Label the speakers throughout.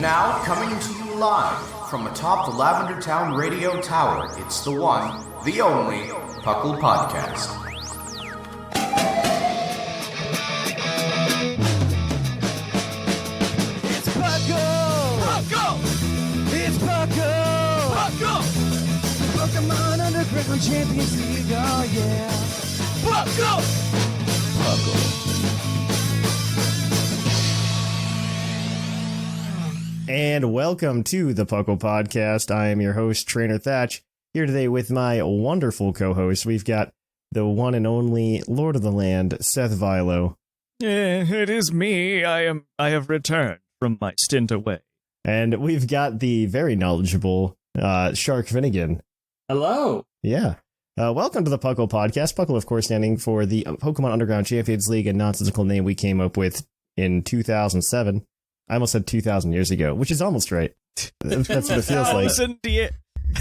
Speaker 1: Now, coming to you live from atop the Lavender Town Radio Tower, it's the one, the only, PUCL Podcast.
Speaker 2: It's PUCL! PUCL! It's PUCL! PUCL! Pokemon Underground Champions League, oh yeah! PUCL! PUCL.
Speaker 3: And welcome to the PUCL Podcast. I am your host, Trainer Thatch, here today with my wonderful co-host. We've got the one and only Lord of the Land, Seth Vilo.
Speaker 4: It is me. I have returned from my stint away.
Speaker 3: And we've got the very knowledgeable Sharkfinnigan.
Speaker 5: Hello.
Speaker 3: Yeah. Welcome to the PUCL Podcast. PUCL, of course, standing for the Pokemon Underground Champions League, a nonsensical name we came up with in 2007. I almost said 2,000 years ago, which is almost right. That's what it feels like.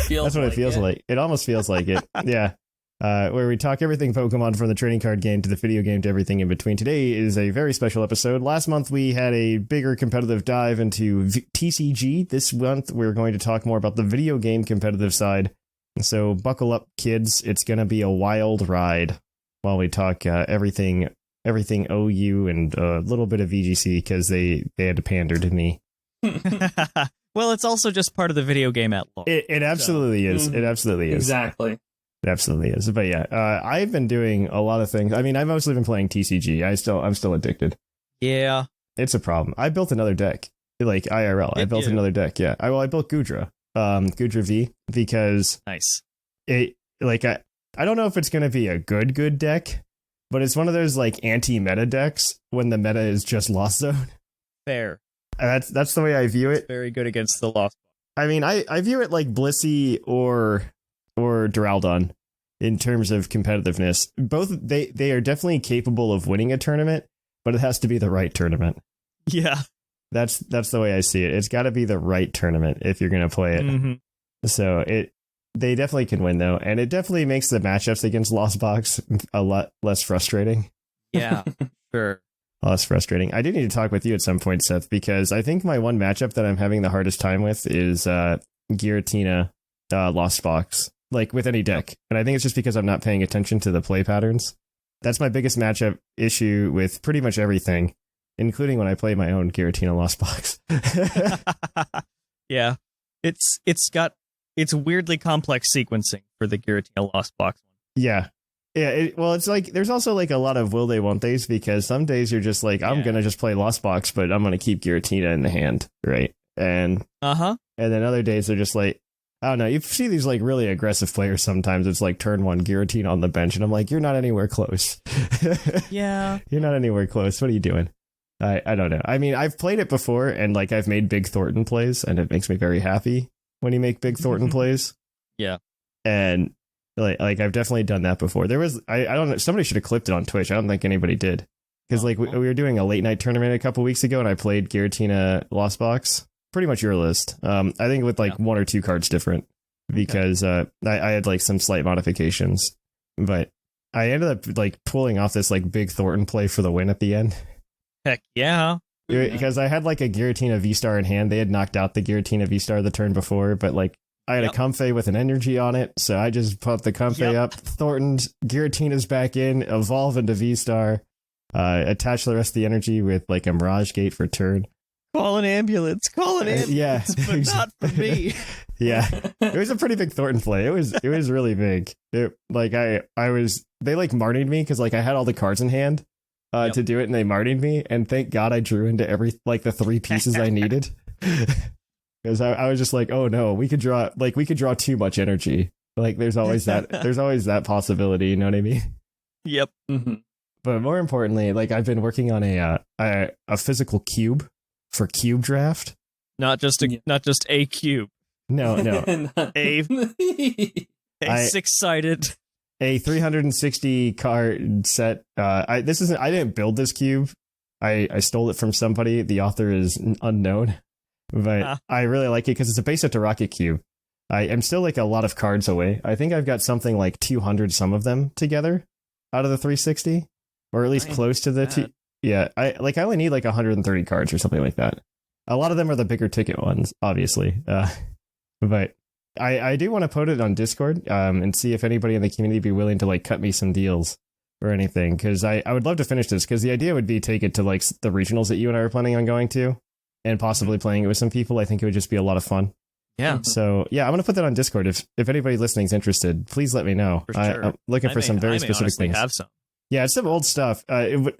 Speaker 3: That's what it feels like. It almost feels like it. Yeah. Where we talk everything Pokemon, from the trading card game to the video game to everything in between. Today is a very special episode. Last month we had a bigger competitive dive into TCG. This month we're going to talk more about the video game competitive side. So buckle up, kids. It's going to be a wild ride while we talk everything OU and a little bit of VGC, because they had to pander to me.
Speaker 4: Well, it's also just part of the video game at large.
Speaker 3: It absolutely is. It absolutely is.
Speaker 5: Exactly.
Speaker 3: It absolutely is. But yeah, I've been doing a lot of things. I mean, I've mostly been playing TCG. I'm still addicted.
Speaker 4: Yeah.
Speaker 3: It's a problem. I built another deck, like IRL. I built another deck. Yeah. I built Goodra. Goodra V, because
Speaker 4: nice.
Speaker 3: I don't know if it's going to be a good deck, but it's one of those like anti-meta decks when the meta is just Lost Zone.
Speaker 4: Fair.
Speaker 3: That's the way I view it.
Speaker 4: Very good against the Lost.
Speaker 3: I mean, I view it like Blissey or Duraludon in terms of competitiveness. Both they are definitely capable of winning a tournament, but it has to be the right tournament.
Speaker 4: Yeah.
Speaker 3: That's the way I see it. It's got to be the right tournament if you're going to play it. Mm-hmm. So they definitely can win, though, and it definitely makes the matchups against Lost Box a lot less frustrating.
Speaker 4: Yeah, sure.
Speaker 3: Less frustrating. I do need to talk with you at some point, Seth, because I think my one matchup that I'm having the hardest time with is Giratina Lost Box, like with any deck. And I think it's just because I'm not paying attention to the play patterns. That's my biggest matchup issue with pretty much everything, including when I play my own Giratina Lost Box.
Speaker 4: Yeah, it's weirdly complex sequencing for the Giratina Lost Box one.
Speaker 3: Yeah. Yeah, well, it's like there's also like a lot of will they won't they's, because some days you're just like, I'm gonna just play Lost Box, but I'm gonna keep Giratina in the hand, right? And and then other days they're just like, I don't know, you see these like really aggressive players sometimes. It's like turn one Giratina on the bench, and I'm like, you're not anywhere close.
Speaker 4: Yeah,
Speaker 3: you're not anywhere close. What are you doing? I don't know. I mean, I've played it before, and like I've made big Thornton plays, and it makes me very happy when you make big Thornton plays.
Speaker 4: Yeah,
Speaker 3: and like I've definitely done that before. There was I don't know, somebody should have clipped it on Twitch. I don't think anybody did, because like we were doing a late night tournament a couple weeks ago, and I played Giratina Lost Box, pretty much your list. I think with like one or two cards different, because I had like some slight modifications, but I ended up like pulling off this like big Thornton play for the win at the end.
Speaker 4: Heck yeah.
Speaker 3: Because I had like a Giratina V-Star in hand. They had knocked out the Giratina V-Star the turn before, but like I had a Comfey with an energy on it, so I just put the Comfey up, Thornton's Giratina's back in, evolve into V-Star, attach the rest of the energy with like a Mirage Gate for turn.
Speaker 4: Call an ambulance,
Speaker 3: yeah,
Speaker 4: but not for me.
Speaker 3: Yeah, it was a pretty big Thornton play. It was really big. They like Marnied me, because like I had all the cards in hand to do it, and they Marnied me, and thank God I drew into the three pieces I needed. Because I was just like, oh no, we could draw too much energy. Like there's always that possibility, you know what I mean?
Speaker 4: Yep.
Speaker 5: Mm-hmm.
Speaker 3: But more importantly, like I've been working on a physical cube for cube draft.
Speaker 4: Not just a cube.
Speaker 3: No.
Speaker 4: a six-sided.
Speaker 3: A 360 card set. I didn't build this cube. I stole it from somebody. The author is unknown. But I really like it because it's a base set to Rocket Cube. I am still like a lot of cards away. I think I've got something like 200 some of them together out of the 360, or at least close to the two. Yeah, I only need like 130 cards or something like that. A lot of them are the bigger ticket ones, obviously. But I do want to put it on Discord and see if anybody in the community would be willing to like cut me some deals or anything, because I would love to finish this, because the idea would be take it to like the regionals that you and I are planning on going to and possibly playing it with some people. I think it would just be a lot of fun.
Speaker 4: Yeah.
Speaker 3: So yeah, I'm going to put that on Discord. If anybody listening is interested, please let me know.
Speaker 4: For sure.
Speaker 3: I'm looking for some very specific things.
Speaker 4: Have some.
Speaker 3: Yeah, it's some old stuff.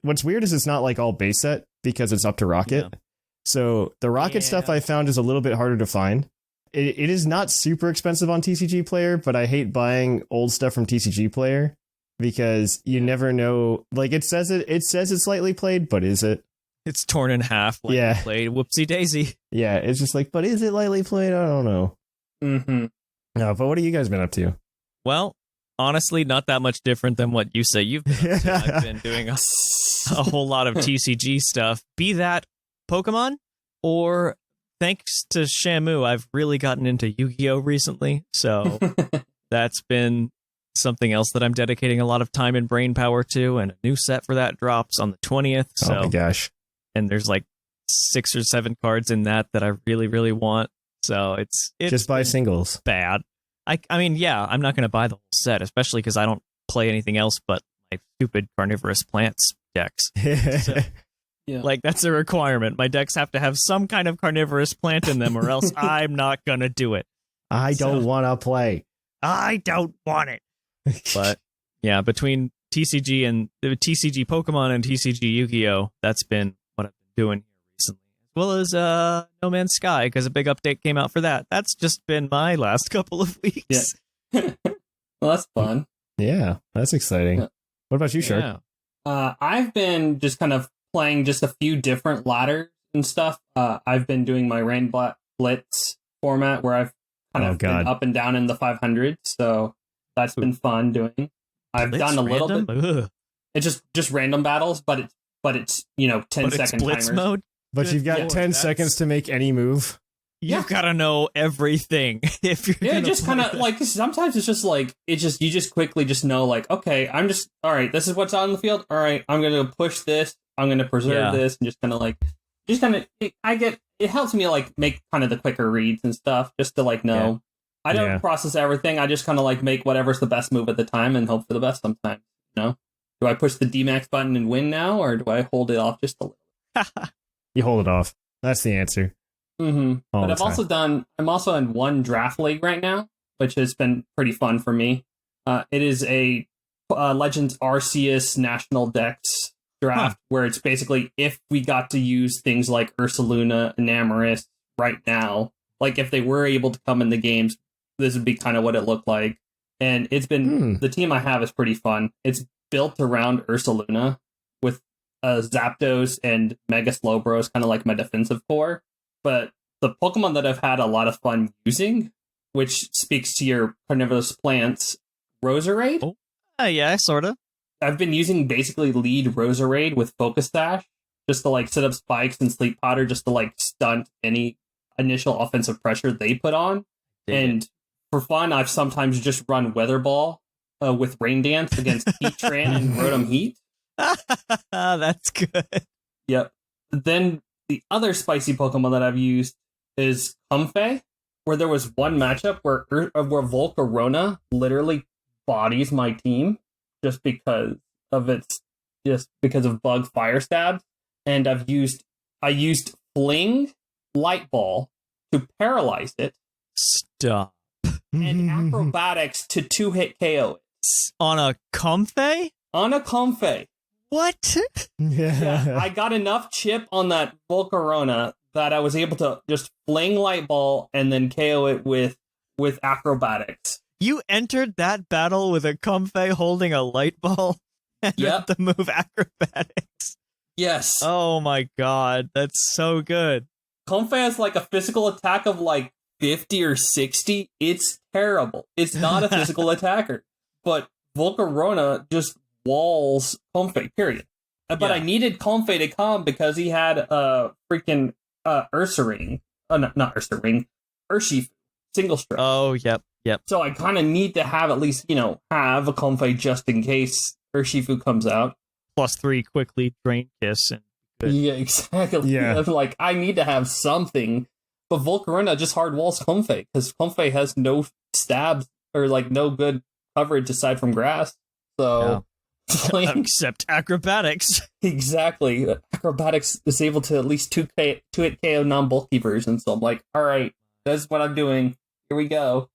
Speaker 3: What's weird is it's not like all base set because it's up to Rocket. Yeah. So the Rocket stuff I found is a little bit harder to find. It is not super expensive on TCG Player, but I hate buying old stuff from TCG Player because you never know. Like it says it's lightly played, but is it?
Speaker 4: It's torn in half. Like played. Whoopsie daisy. Yeah,
Speaker 3: it's just like, but is it lightly played? I don't know.
Speaker 2: Mm-hmm.
Speaker 3: No, but what have you guys been up to?
Speaker 4: Well, honestly, not that much different than what you say you've been up to. I've been doing a whole lot of TCG stuff. Be that Pokemon or thanks to Shamu, I've really gotten into Yu-Gi-Oh! Recently. So that's been something else that I'm dedicating a lot of time and brain power to. And a new set for that drops on the 20th. So,
Speaker 3: oh my gosh.
Speaker 4: And there's like 6 or 7 cards in that I really, really want. So it's
Speaker 3: just buy singles.
Speaker 4: Bad. I mean, yeah, I'm not going to buy the whole set, especially because I don't play anything else but my stupid carnivorous plants decks. So,
Speaker 2: yeah.
Speaker 4: Like, that's a requirement. My decks have to have some kind of carnivorous plant in them, or else I'm not going to do it.
Speaker 3: I don't want to play.
Speaker 4: I don't want it. But, yeah, between TCG and the TCG Pokemon and TCG Yu-Gi-Oh!, that's been what I've been doing here recently. As well as No Man's Sky, because a big update came out for that. That's just been my last couple of weeks.
Speaker 2: Yeah. Well, that's fun.
Speaker 3: Yeah, that's exciting. Yeah. What about you, Shark?
Speaker 2: Yeah. I've been just kind of playing just a few different ladders and stuff. I've been doing my Rain Blitz format where I've kind of been up and down in the 500s, so that's been fun doing. I've done a little bit.
Speaker 4: Ugh.
Speaker 2: It's just random battles, but it's 10-second
Speaker 4: Blitz
Speaker 2: timers.
Speaker 4: mode.
Speaker 3: But you've got 10 seconds to make any move.
Speaker 4: You've got to know everything if you're gonna
Speaker 2: just kind of like sometimes it's just like you just quickly just know like, okay, I'm just all right, this is what's on the field, all right, I'm gonna push this, I'm gonna preserve this, and it helps me like make kind of the quicker reads and stuff just to like know. I don't process everything, I just kind of like make whatever's the best move at the time and hope for the best sometimes, do I push the DMAX button and win now, or do I hold it off just a little?
Speaker 3: You hold it off. That's the answer.
Speaker 2: Mm-hmm. But I'm also in one draft league right now, which has been pretty fun for me. It is a Legends Arceus National Dex draft, where it's basically if we got to use things like Ursaluna and Amoris right now, like if they were able to come in the games, this would be kind of what it looked like. And it's been, the team I have is pretty fun. It's built around Ursaluna with Zapdos and Mega Slowbro, kind of like my defensive core. But the Pokemon that I've had a lot of fun using, which speaks to your carnivorous plants, Roserade.
Speaker 4: Oh, yeah, sort of.
Speaker 2: I've been using basically lead Roserade with Focus Dash, just to like set up spikes and Sleep Powder, just to like stunt any initial offensive pressure they put on. And for fun, I've sometimes just run Weather Ball with Rain Dance against Heatran and Rotom Heat.
Speaker 4: That's good.
Speaker 2: Yep. Then the other spicy Pokemon that I've used is Comfey, where there was one matchup where Volcarona literally bodies my team just because of bug fire stabs, and I used Fling Light Ball to paralyze it.
Speaker 4: Stop.
Speaker 2: And Acrobatics to 2-hit KO it.
Speaker 4: On a Comfey?
Speaker 2: On a Comfey.
Speaker 4: What?
Speaker 2: Yeah, I got enough chip on that Volcarona that I was able to just fling Light Ball and then KO it with Acrobatics.
Speaker 4: You entered that battle with a Comfey holding a Light Ball and the move Acrobatics.
Speaker 2: Yes.
Speaker 4: Oh my god, that's so good.
Speaker 2: Comfey has like a physical attack of like 50 or 60. It's terrible. It's not a physical attacker. But Volcarona just walls Comfey, period. But I needed Comfey to come because he had a freaking Ursaring. Not Ursaring. Urshifu. Single strike.
Speaker 4: Oh, yep.
Speaker 2: So I kind of need to have at least, have a Comfey just in case Urshifu comes out.
Speaker 4: +3 quickly Drain Kiss and good.
Speaker 2: Yeah, exactly.
Speaker 3: Yeah.
Speaker 2: I'm like, I need to have something. But Volcarona just hard walls Comfey, because Comfey has no stabs or like no good coverage aside from grass. So
Speaker 4: Except acrobatics.
Speaker 2: Exactly. Acrobatics is able to at least 2-hit KO non-bulky versions. So I'm like, all right, that's what I'm doing. Here we go.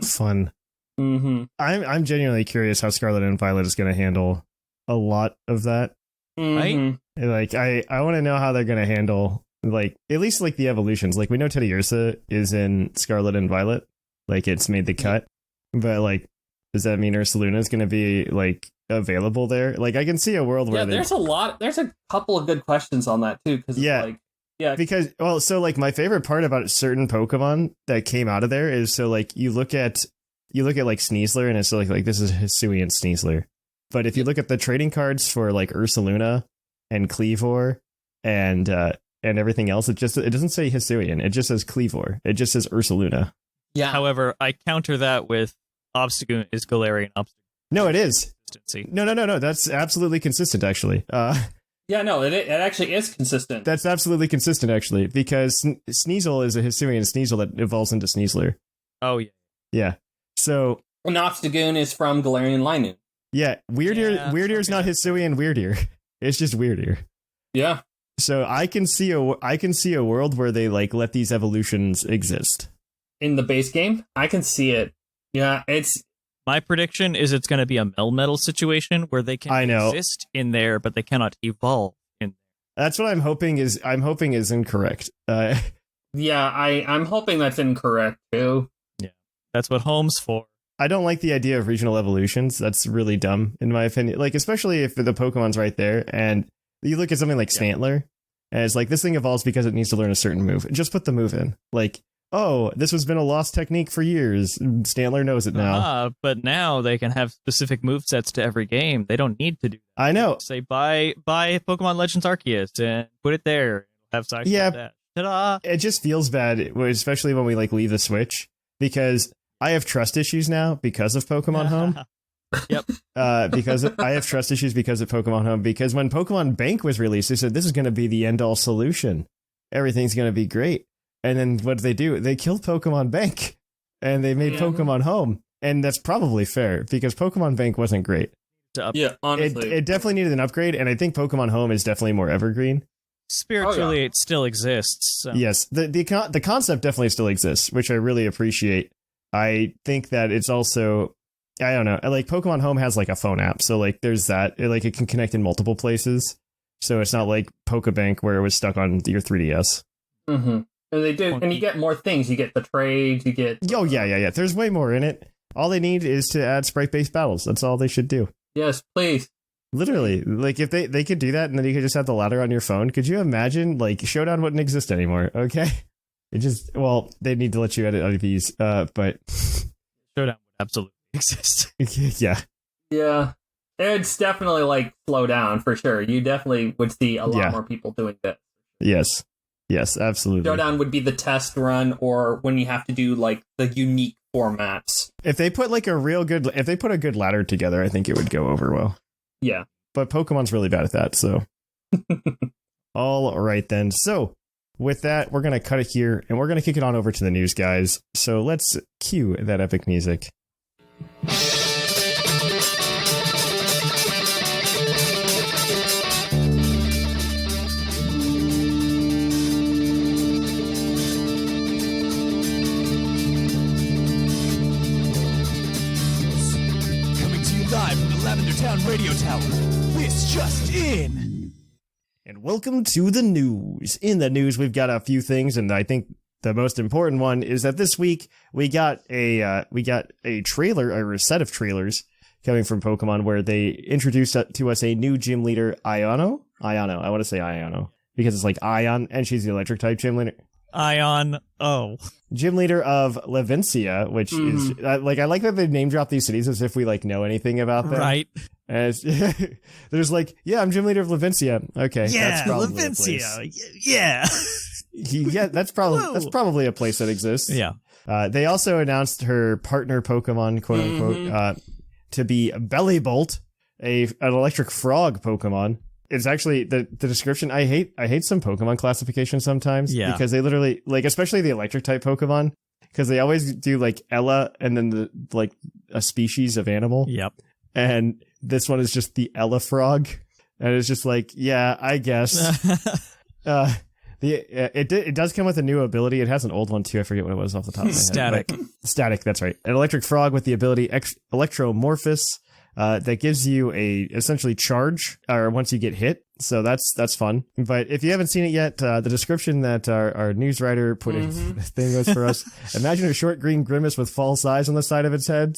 Speaker 3: Fun.
Speaker 2: Mm-hmm.
Speaker 3: I'm genuinely curious how Scarlet and Violet is going to handle a lot of that.
Speaker 2: Mm-hmm.
Speaker 3: Like, I want to know how they're going to handle, like, at least like the evolutions. Like, we know Teddy Ursa is in Scarlet and Violet. Like, it's made the cut. But like, does that mean Ursaluna is going to be like available there? Like, I can see a world where
Speaker 2: there's a couple of good questions on that too, because because
Speaker 3: so like my favorite part about certain Pokemon that came out of there is, so like you look at like Sneasler and it's like this is Hisuian Sneasler, but if you look at the trading cards for like Ursaluna and Cleavor and everything else, it doesn't say Hisuian, it just says Cleavor, it just says Ursaluna.
Speaker 2: Yeah.
Speaker 4: However, I counter that with Obstagoon is Galarian Obstagoon.
Speaker 3: No, it is. No. That's absolutely consistent, actually.
Speaker 2: Yeah, no, it actually is consistent.
Speaker 3: That's absolutely consistent, actually, because Sneasel is a Hisuian Sneasel that evolves into Sneasler.
Speaker 4: Oh, yeah.
Speaker 3: Yeah. So...
Speaker 2: And Obstagoon is from Galarian Linoon.
Speaker 3: Yeah, Weirdeer's not Hisuian Weirdeer. It's just Weirdeer.
Speaker 2: Yeah.
Speaker 3: So I can see a world where they like let these evolutions exist.
Speaker 4: In
Speaker 2: the base game, I can see it. Yeah, it's...
Speaker 4: My prediction is it's going to be a Melmetal situation where they can exist in there, but they cannot evolve in there.
Speaker 3: That's what I'm hoping is incorrect.
Speaker 2: Yeah, I'm hoping that's incorrect, too.
Speaker 4: Yeah, that's what Home's for.
Speaker 3: I don't like the idea of regional evolutions. That's really dumb, in my opinion. Like, especially if the Pokemon's right there, and you look at something like Stantler, and it's like, this thing evolves because it needs to learn a certain move. Just put the move in. Like, oh, this has been a lost technique for years. Stantler knows it now.
Speaker 4: But now they can have specific movesets to every game. They don't need to do that.
Speaker 3: I know.
Speaker 4: Say, buy Pokemon Legends Arceus and put it there. Have size that. Ta-da!
Speaker 3: It just feels bad, especially when we like leave the Switch, because I have trust issues now because of Pokemon Home.
Speaker 4: Yep.
Speaker 3: Because I have trust issues because of Pokemon Home. Because when Pokemon Bank was released, they said this is going to be the end-all solution. Everything's going to be great. And then what did they do? They killed Pokemon Bank, and they made Pokemon Home. And that's probably fair, because Pokemon Bank wasn't great.
Speaker 2: Yeah, honestly.
Speaker 3: It definitely needed an upgrade, and I think Pokemon Home is definitely more evergreen.
Speaker 4: Spiritually, it still exists. So.
Speaker 3: Yes, the concept definitely still exists, which I really appreciate. I think that it's also, I don't know, like Pokemon Home has like a phone app, so like there's that. It can connect in multiple places, so it's not like Pokebank where it was stuck on your 3DS.
Speaker 2: Mm-hmm. And they do, and you get more things. You get the trades. You get.
Speaker 3: Oh yeah. There's way more in it. All they need is to add sprite-based battles. That's all they should do.
Speaker 2: Yes, please.
Speaker 3: Literally, like if they could do that, and then you could just have the ladder on your phone. Could you imagine? Like Showdown wouldn't exist anymore. Okay, they need to let you edit IVs. But
Speaker 4: Showdown would absolutely exist.
Speaker 3: Yeah.
Speaker 2: Yeah, it's definitely like slow down for sure. You definitely would see a lot more people doing this.
Speaker 3: Yes, absolutely.
Speaker 2: Showdown would be the test run, or when you have to do like the unique formats.
Speaker 3: If they put like if they put a good ladder together, I think it would go over well.
Speaker 2: Yeah.
Speaker 3: But Pokemon's really bad at that, so. All right then. So, with that, we're going to cut it here, and we're going to kick it on over to the news, guys. So let's cue that epic music.
Speaker 5: Live from the Lavender Town Radio Tower. This just in.
Speaker 3: And welcome to the news. In the news, we've got a few things, and I think the most important one is that this week we got a trailer, or a set of trailers coming from Pokemon, where they introduced to us a new gym leader, Iono. I want to say Iono because it's like Ion, and she's the electric type gym leader.
Speaker 4: Ion. Oh.
Speaker 3: Gym leader of Levencia, which is I like that they name drop these cities as if we like know anything about them.
Speaker 4: Right.
Speaker 3: As there's like, yeah, I'm gym leader of Levencia. Okay.
Speaker 4: Yeah,
Speaker 3: that's probably
Speaker 4: Levencia. Yeah.
Speaker 3: Yeah, that's probably a place that exists.
Speaker 4: Yeah.
Speaker 3: They also announced her partner Pokemon, quote unquote, to be Bellibolt, an electric frog Pokemon. It's actually the description. I hate some Pokemon classifications sometimes.
Speaker 4: Yeah.
Speaker 3: Because they literally, like, especially the electric type Pokemon, because they always do like Ella and then a species of animal.
Speaker 4: Yep.
Speaker 3: And this one is just the Ella frog. And it's just like, yeah, I guess. It does come with a new ability. It has an old one too. I forget what it was off the top of my head.
Speaker 4: Static.
Speaker 3: Static, that's right. An electric frog with the ability Electromorphous that gives you a essentially charge once you get hit. So that's fun. But if you haven't seen it yet, the description that our news writer put in the thing was for us. Imagine a short green grimace with false eyes on the side of its head,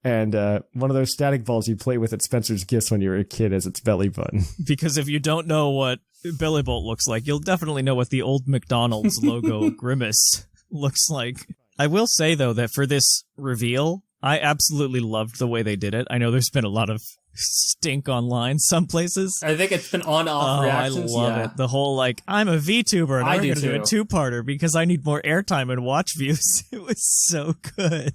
Speaker 3: and one of those static balls you play with at Spencer's Gifts when you were a kid as its belly button.
Speaker 4: Because if you don't know what Bellibolt looks like, you'll definitely know what the old McDonald's logo grimace looks like. I will say, though, that for this reveal, I absolutely loved the way they did it. I know there's been a lot of stink online some places.
Speaker 2: I think it's been on-off reactions.
Speaker 4: I love it. The whole, like, I'm a VTuber and I'm going to do a two-parter because I need more airtime and watch views. It was so good.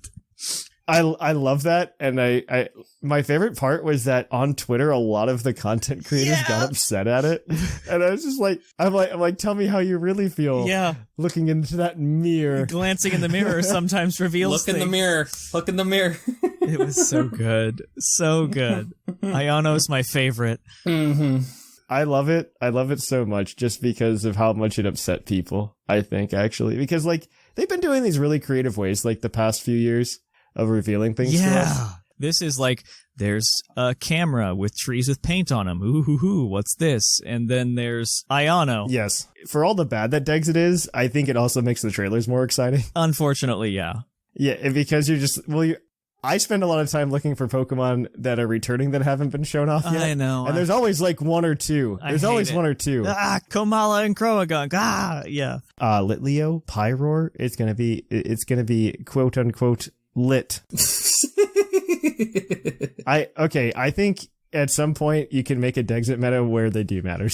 Speaker 3: I love that, and I my favorite part was that on Twitter a lot of the content creators got upset at it, and I was just like, I'm like, tell me how you really feel.
Speaker 4: Yeah,
Speaker 3: looking into that mirror,
Speaker 4: glancing in the mirror sometimes reveals.
Speaker 2: Look in the mirror. Look in the mirror.
Speaker 4: It was so good, so good. Iono's my favorite.
Speaker 2: Mm-hmm.
Speaker 3: I love it. I love it so much just because of how much it upset people. I think actually because like they've been doing these really creative ways like the past few years of revealing things to us.
Speaker 4: This is like, there's a camera with trees with paint on them. Ooh, what's this? And then there's Iono.
Speaker 3: Yes. For all the bad that Dexit is, I think it also makes the trailers more exciting.
Speaker 4: Unfortunately, yeah.
Speaker 3: Yeah, because you're just, I spend a lot of time looking for Pokemon that are returning that haven't been shown off yet.
Speaker 4: I know.
Speaker 3: And there's always like one or two. There's always one or two.
Speaker 4: Komala and Croagunk. Yeah.
Speaker 3: Litleo, Pyroar, it's gonna be quote unquote lit. I think at some point you can make a Dexit meta where they do matter.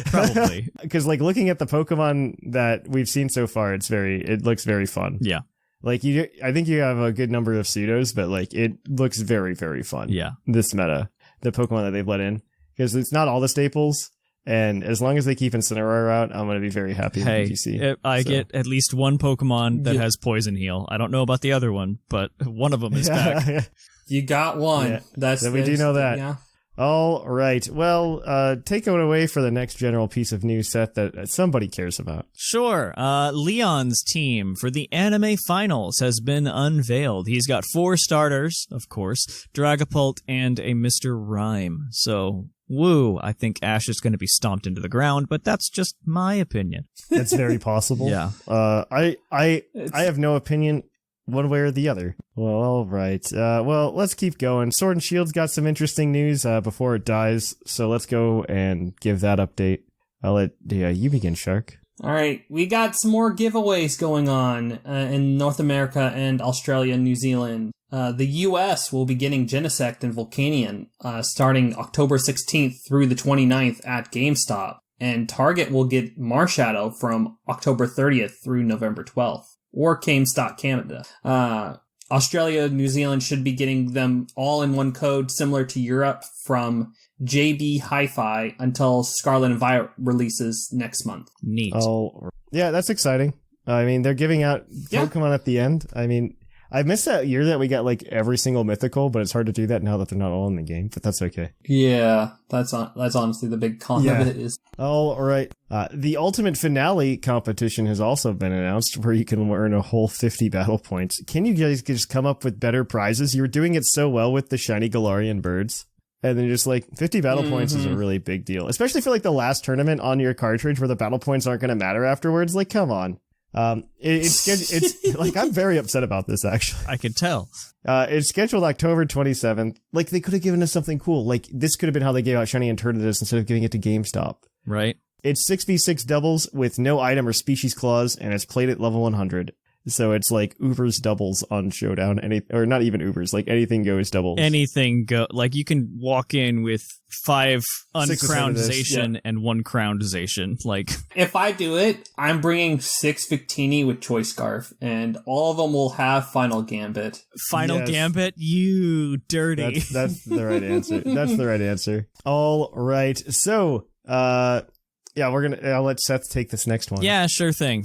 Speaker 4: Probably.
Speaker 3: Because like looking at the Pokemon that we've seen so far, it looks very fun.
Speaker 4: Yeah.
Speaker 3: Like I think you have a good number of pseudos, but like it looks very, very fun.
Speaker 4: Yeah.
Speaker 3: This meta, the Pokemon that they've let in, because it's not all the staples. And as long as they keep Incineroar out, I'm going to be very happy with VGC.
Speaker 4: I get at least one Pokemon that has Poison Heal. I don't know about the other one, but one of them is back.
Speaker 2: You got one.
Speaker 3: Yeah. We do know that. Yeah. All right. Well, take it away for the next general piece of news, Seth, that somebody cares about.
Speaker 4: Sure. Leon's team for the anime finals has been unveiled. He's got 4 starters, of course, Dragapult and a Mr. Rhyme. So, woo, I think Ash is going to be stomped into the ground, but that's just my opinion.
Speaker 3: That's very possible.
Speaker 4: Yeah.
Speaker 3: I have no opinion one way or the other. Well, all right. Well, let's keep going. Sword and Shield's got some interesting news before it dies, so let's go and give that update. I'll let you begin, Shark.
Speaker 2: All right. We got some more giveaways going on in North America and Australia and New Zealand. The US will be getting Genesect and Volcanion starting October 16th through the 29th at GameStop. And Target will get Marshadow from October 30th through November 12th. Or GameStop Canada. Australia, New Zealand should be getting them all in one code, similar to Europe, from JB Hi-Fi until Scarlet and Violet releases next month.
Speaker 4: Neat.
Speaker 3: Oh, yeah, that's exciting. I mean, they're giving out Pokemon at the end. I mean, I missed that year that we got like every single mythical, but it's hard to do that now that they're not all in the game, but that's okay.
Speaker 2: Yeah, that's honestly the big con of it is.
Speaker 3: All right. The Ultimate Finale competition has also been announced where you can earn a whole 50 battle points. Can you guys just come up with better prizes? You were doing it so well with the shiny Galarian birds. And then just like 50 battle points is a really big deal, especially for like the last tournament on your cartridge where the battle points aren't going to matter afterwards. Like, come on. It's like, I'm very upset about this, actually.
Speaker 4: I could tell.
Speaker 3: It's scheduled October 27th. Like, they could have given us something cool. Like, this could have been how they gave out Shiny Eternatus instead of giving it to GameStop.
Speaker 4: Right.
Speaker 3: It's 6v6 doubles with no item or species clause, and it's played at level 100. So it's like Uber's doubles on Showdown, or not even Uber's, like anything goes doubles.
Speaker 4: Anything go, like you can walk in with 5 uncrownedization and 1 crownedization. Like,
Speaker 2: if I do it, I'm bringing 6 Victini with Choice Scarf, and all of them will have Final Gambit.
Speaker 4: Final Gambit, you dirty.
Speaker 3: That's the right answer. That's the right answer. All right. So, I'll let Seth take this next one.
Speaker 4: Yeah, sure thing.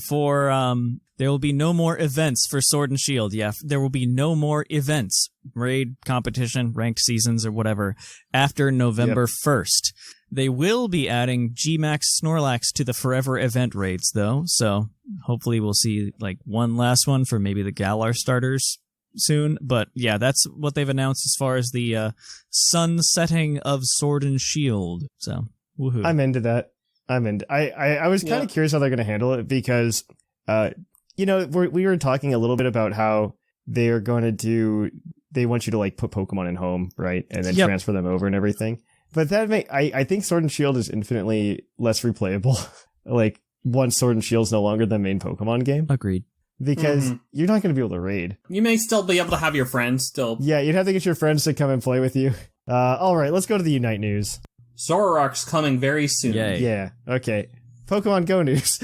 Speaker 4: There will be no more events for Sword and Shield. Yeah, there will be no more events, raid, competition, ranked seasons, or whatever, after November 1st. They will be adding Gmax Snorlax to the Forever event raids, though, so hopefully we'll see like one last one for maybe the Galar starters soon. But yeah, that's what they've announced as far as the sunsetting of Sword and Shield. So, woohoo.
Speaker 3: I'm into that. I was kind of curious how they're going to handle it because, we were talking a little bit about how they want you to like put Pokemon in home, right? And then transfer them over and everything. But I think Sword and Shield is infinitely less replayable. Like once Sword and Shield is no longer the main Pokemon game.
Speaker 4: Agreed.
Speaker 3: Because you're not going to be able to raid.
Speaker 2: You may still be able to have your friends still.
Speaker 3: Yeah, you'd have to get your friends to come and play with you. All right, let's go to the Unite news.
Speaker 2: Zoroark's coming very soon.
Speaker 4: Yay.
Speaker 3: Yeah, okay. Pokemon Go news.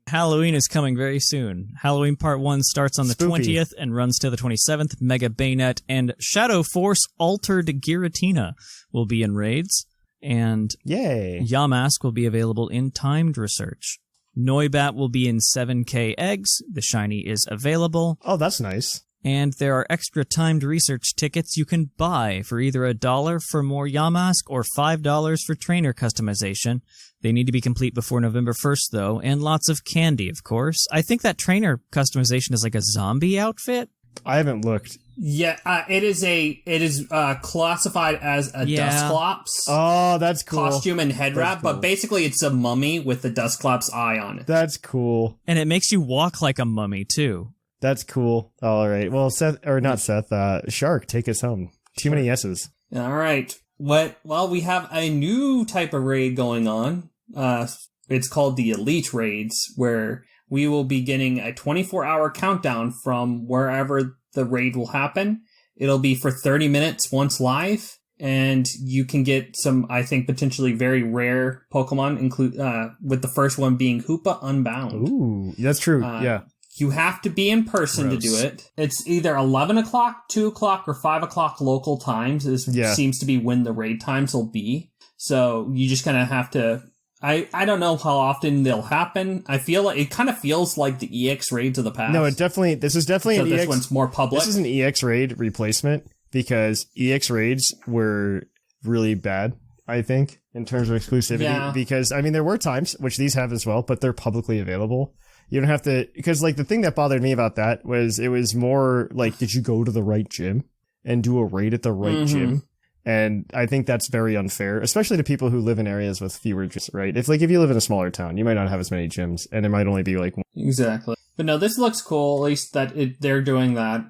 Speaker 4: Halloween is coming very soon. Halloween Part 1 starts on the 20th and runs to the 27th. Mega Bayonet and Shadow Force Altered Giratina will be in raids. And
Speaker 3: yay!
Speaker 4: Yamask will be available in timed research. Noibat will be in 7K eggs. The shiny is available.
Speaker 3: Oh, that's nice.
Speaker 4: And there are extra timed research tickets you can buy for either $1 for more Yamask or $5 for trainer customization. They need to be complete before November 1st, though, and lots of candy, of course. I think that trainer customization is like a zombie outfit.
Speaker 3: I haven't looked.
Speaker 2: Yeah, it is classified as a Dusclops.
Speaker 3: Oh, that's cool.
Speaker 2: Costume and head wrap, but basically it's a mummy with the Dusclops eye on it.
Speaker 3: That's cool.
Speaker 4: And it makes you walk like a mummy, too.
Speaker 3: That's cool. All right. Well, Shark, take us home. Too many yeses.
Speaker 2: All right. Well, we have a new type of raid going on. It's called the Elite Raids, where we will be getting a 24-hour countdown from wherever the raid will happen. It'll be for 30 minutes once live, and you can get some, I think, potentially very rare Pokemon, with the first one being Hoopa Unbound.
Speaker 3: Ooh, that's true. Yeah.
Speaker 2: You have to be in person to do it. It's either 11 o'clock, 2 o'clock, or 5 o'clock local times seems to be when the raid times will be. So you just kind of have to... I don't know how often they'll happen. I feel like it kind of feels like the EX raids of the past.
Speaker 3: No, this is definitely an EX.
Speaker 2: This one's more public.
Speaker 3: This is an EX raid replacement because EX raids were really bad, I think, in terms of exclusivity. Yeah. Because, I mean, there were times, which these have as well, but they're publicly available. You don't have to, because like the thing that bothered me about that was it was more like, did you go to the right gym and do a raid at the right gym? And I think that's very unfair, especially to people who live in areas with fewer gyms, right? If you live in a smaller town, you might not have as many gyms and there might only be like one.
Speaker 2: Exactly. But no, this looks cool, at least that they're doing that.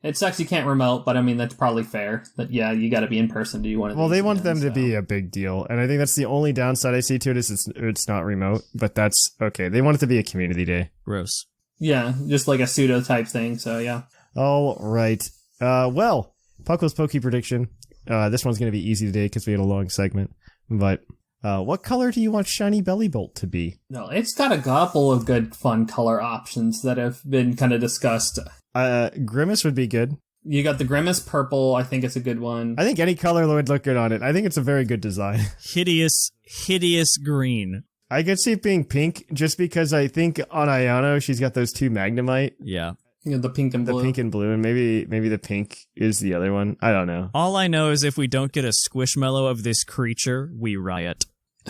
Speaker 2: It sucks you can't remote, but I mean, that's probably fair. That, yeah, you got to be in person to do one of these.
Speaker 3: Well, they want them to be a big deal. And I think that's the only downside I see to it is it's not remote, but that's okay. They want it to be a community day.
Speaker 4: Gross.
Speaker 2: Yeah, just like a pseudo type thing. So, yeah.
Speaker 3: All right. Well, Puckle's Pokey prediction. This one's going to be easy today because we had a long segment. But what color do you want Shiny Bellibolt to be?
Speaker 2: No, it's got a couple of good, fun color options that have been kind of discussed.
Speaker 3: Grimace would be good.
Speaker 2: You got the Grimace purple. I think it's a good one.
Speaker 3: I think any color would look good on it. I think it's a very good design.
Speaker 4: Hideous green.
Speaker 3: I could see it being pink just because I think on Iono she's got those 2 Magnemite.
Speaker 4: Yeah.
Speaker 2: The pink and blue.
Speaker 3: The pink and blue, and maybe the pink is the other one. I don't know.
Speaker 4: All I know is if we don't get a Squishmallow of this creature, we riot.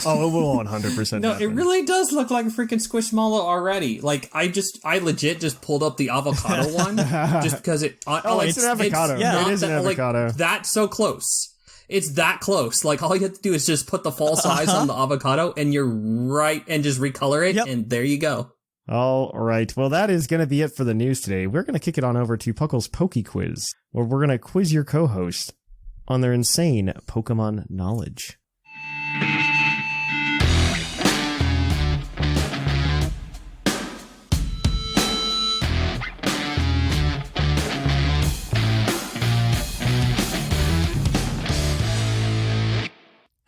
Speaker 3: Oh, it will 100%
Speaker 2: No,
Speaker 3: happen.
Speaker 2: it really does look like a freaking Squishmallow already. Like, I legit just pulled up the avocado one, just because it...
Speaker 3: it's an avocado. It is an avocado.
Speaker 2: Like, that's so close. It's that close. Like, all you have to do is just put the false eyes on the avocado, and you're right, and just recolor it, and there you go.
Speaker 3: All right. Well, that is going to be it for the news today. We're going to kick it on over to Puckle's Poke Quiz, where we're going to quiz your co-host on their insane Pokemon knowledge.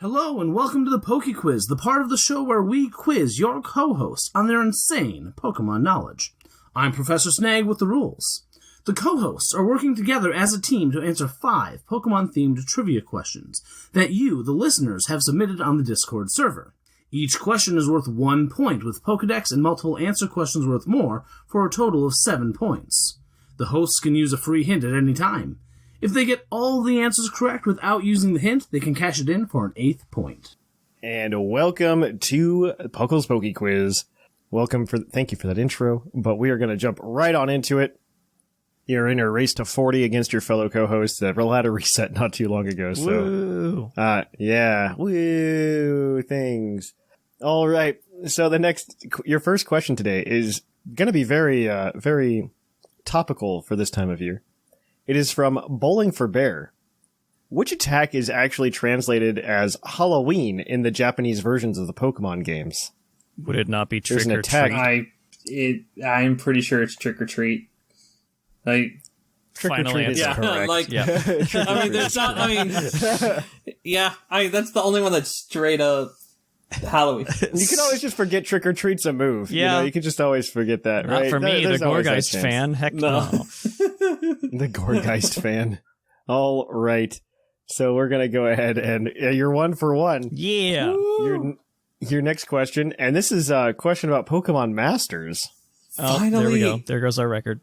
Speaker 6: Hello and welcome to the Poke Quiz, the part of the show where we quiz your co-hosts on their insane Pokemon knowledge. I'm Professor Snag with the rules. The co-hosts are working together as a team to answer 5 Pokemon-themed trivia questions that you, the listeners, have submitted on the Discord server. Each question is worth 1 point, with Pokedex and multiple answer questions worth more, for a total of 7 points. The hosts can use a free hint at any time. If they get all the answers correct without using the hint, they can cash it in for an 8th point.
Speaker 3: And welcome to Puckle's Poke Quiz. Thank you for that intro, but we are going to jump right on into it. You're in a race to 40 against your fellow co-hosts that had a reset not too long ago. So,
Speaker 4: Woo!
Speaker 3: Woo things. All right. So your first question today is going to be very, very topical for this time of year. It is from Bowling for Bear. Which attack is actually translated as Halloween in the Japanese versions of the Pokemon games?
Speaker 4: Would it not be
Speaker 3: There's
Speaker 4: trick
Speaker 3: an
Speaker 4: or
Speaker 3: attack.
Speaker 4: treat?
Speaker 2: I'm pretty sure it's trick or treat. Like,
Speaker 3: Trick or
Speaker 4: Final
Speaker 3: treat is
Speaker 4: answer.
Speaker 3: correct.
Speaker 2: like,
Speaker 4: Yeah.
Speaker 2: I mean, there's not. I mean, that's the only one that's straight up Halloween.
Speaker 3: You can always just forget trick or treat's a move.
Speaker 4: Yeah.
Speaker 3: You can just always forget that,
Speaker 4: Not
Speaker 3: right?
Speaker 4: for me, the
Speaker 3: There's always that
Speaker 4: Gorgeist
Speaker 3: chance.
Speaker 4: fan. Heck
Speaker 2: No.
Speaker 4: no.
Speaker 3: The Gorgeist fan. All right. So we're going to go ahead and you're 1 for 1.
Speaker 4: Yeah.
Speaker 3: Your next question, and this is a question about Pokemon Masters.
Speaker 4: Oh, there we
Speaker 2: Finally.
Speaker 4: go. There goes our record.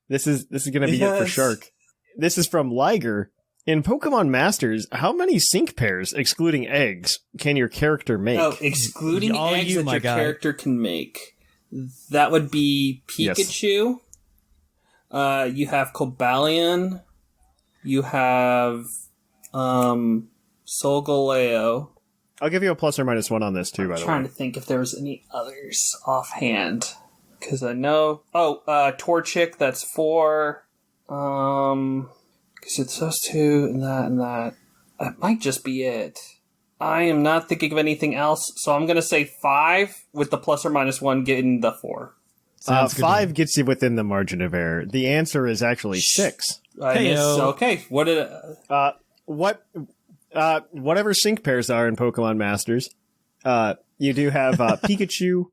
Speaker 3: This is going to be it for
Speaker 2: Yes.
Speaker 3: Shark. This is from Liger. In Pokemon Masters, how many sync pairs, excluding eggs, can your character make?
Speaker 2: Oh, excluding
Speaker 4: All
Speaker 2: eggs
Speaker 4: you,
Speaker 2: that
Speaker 4: my
Speaker 2: your
Speaker 4: guy.
Speaker 2: character can make. That would be Pikachu. You have Cobalion. You have Solgaleo.
Speaker 3: I'll give you a plus or minus 1 on this too, by
Speaker 2: I'm
Speaker 3: the
Speaker 2: trying
Speaker 3: way.
Speaker 2: to think if there was any others offhand. Because I know... Oh, Torchic, that's 4. Because it's those 2 and that. That might just be it. I am not thinking of anything else, so I'm going to say 5 with the plus or minus 1 getting the 4.
Speaker 4: Sounds good.
Speaker 3: 5 gets you within the margin of error. The answer is actually 6.
Speaker 2: Okay, what did...
Speaker 3: Whatever sync pairs are in Pokemon Masters, you do have Pikachu,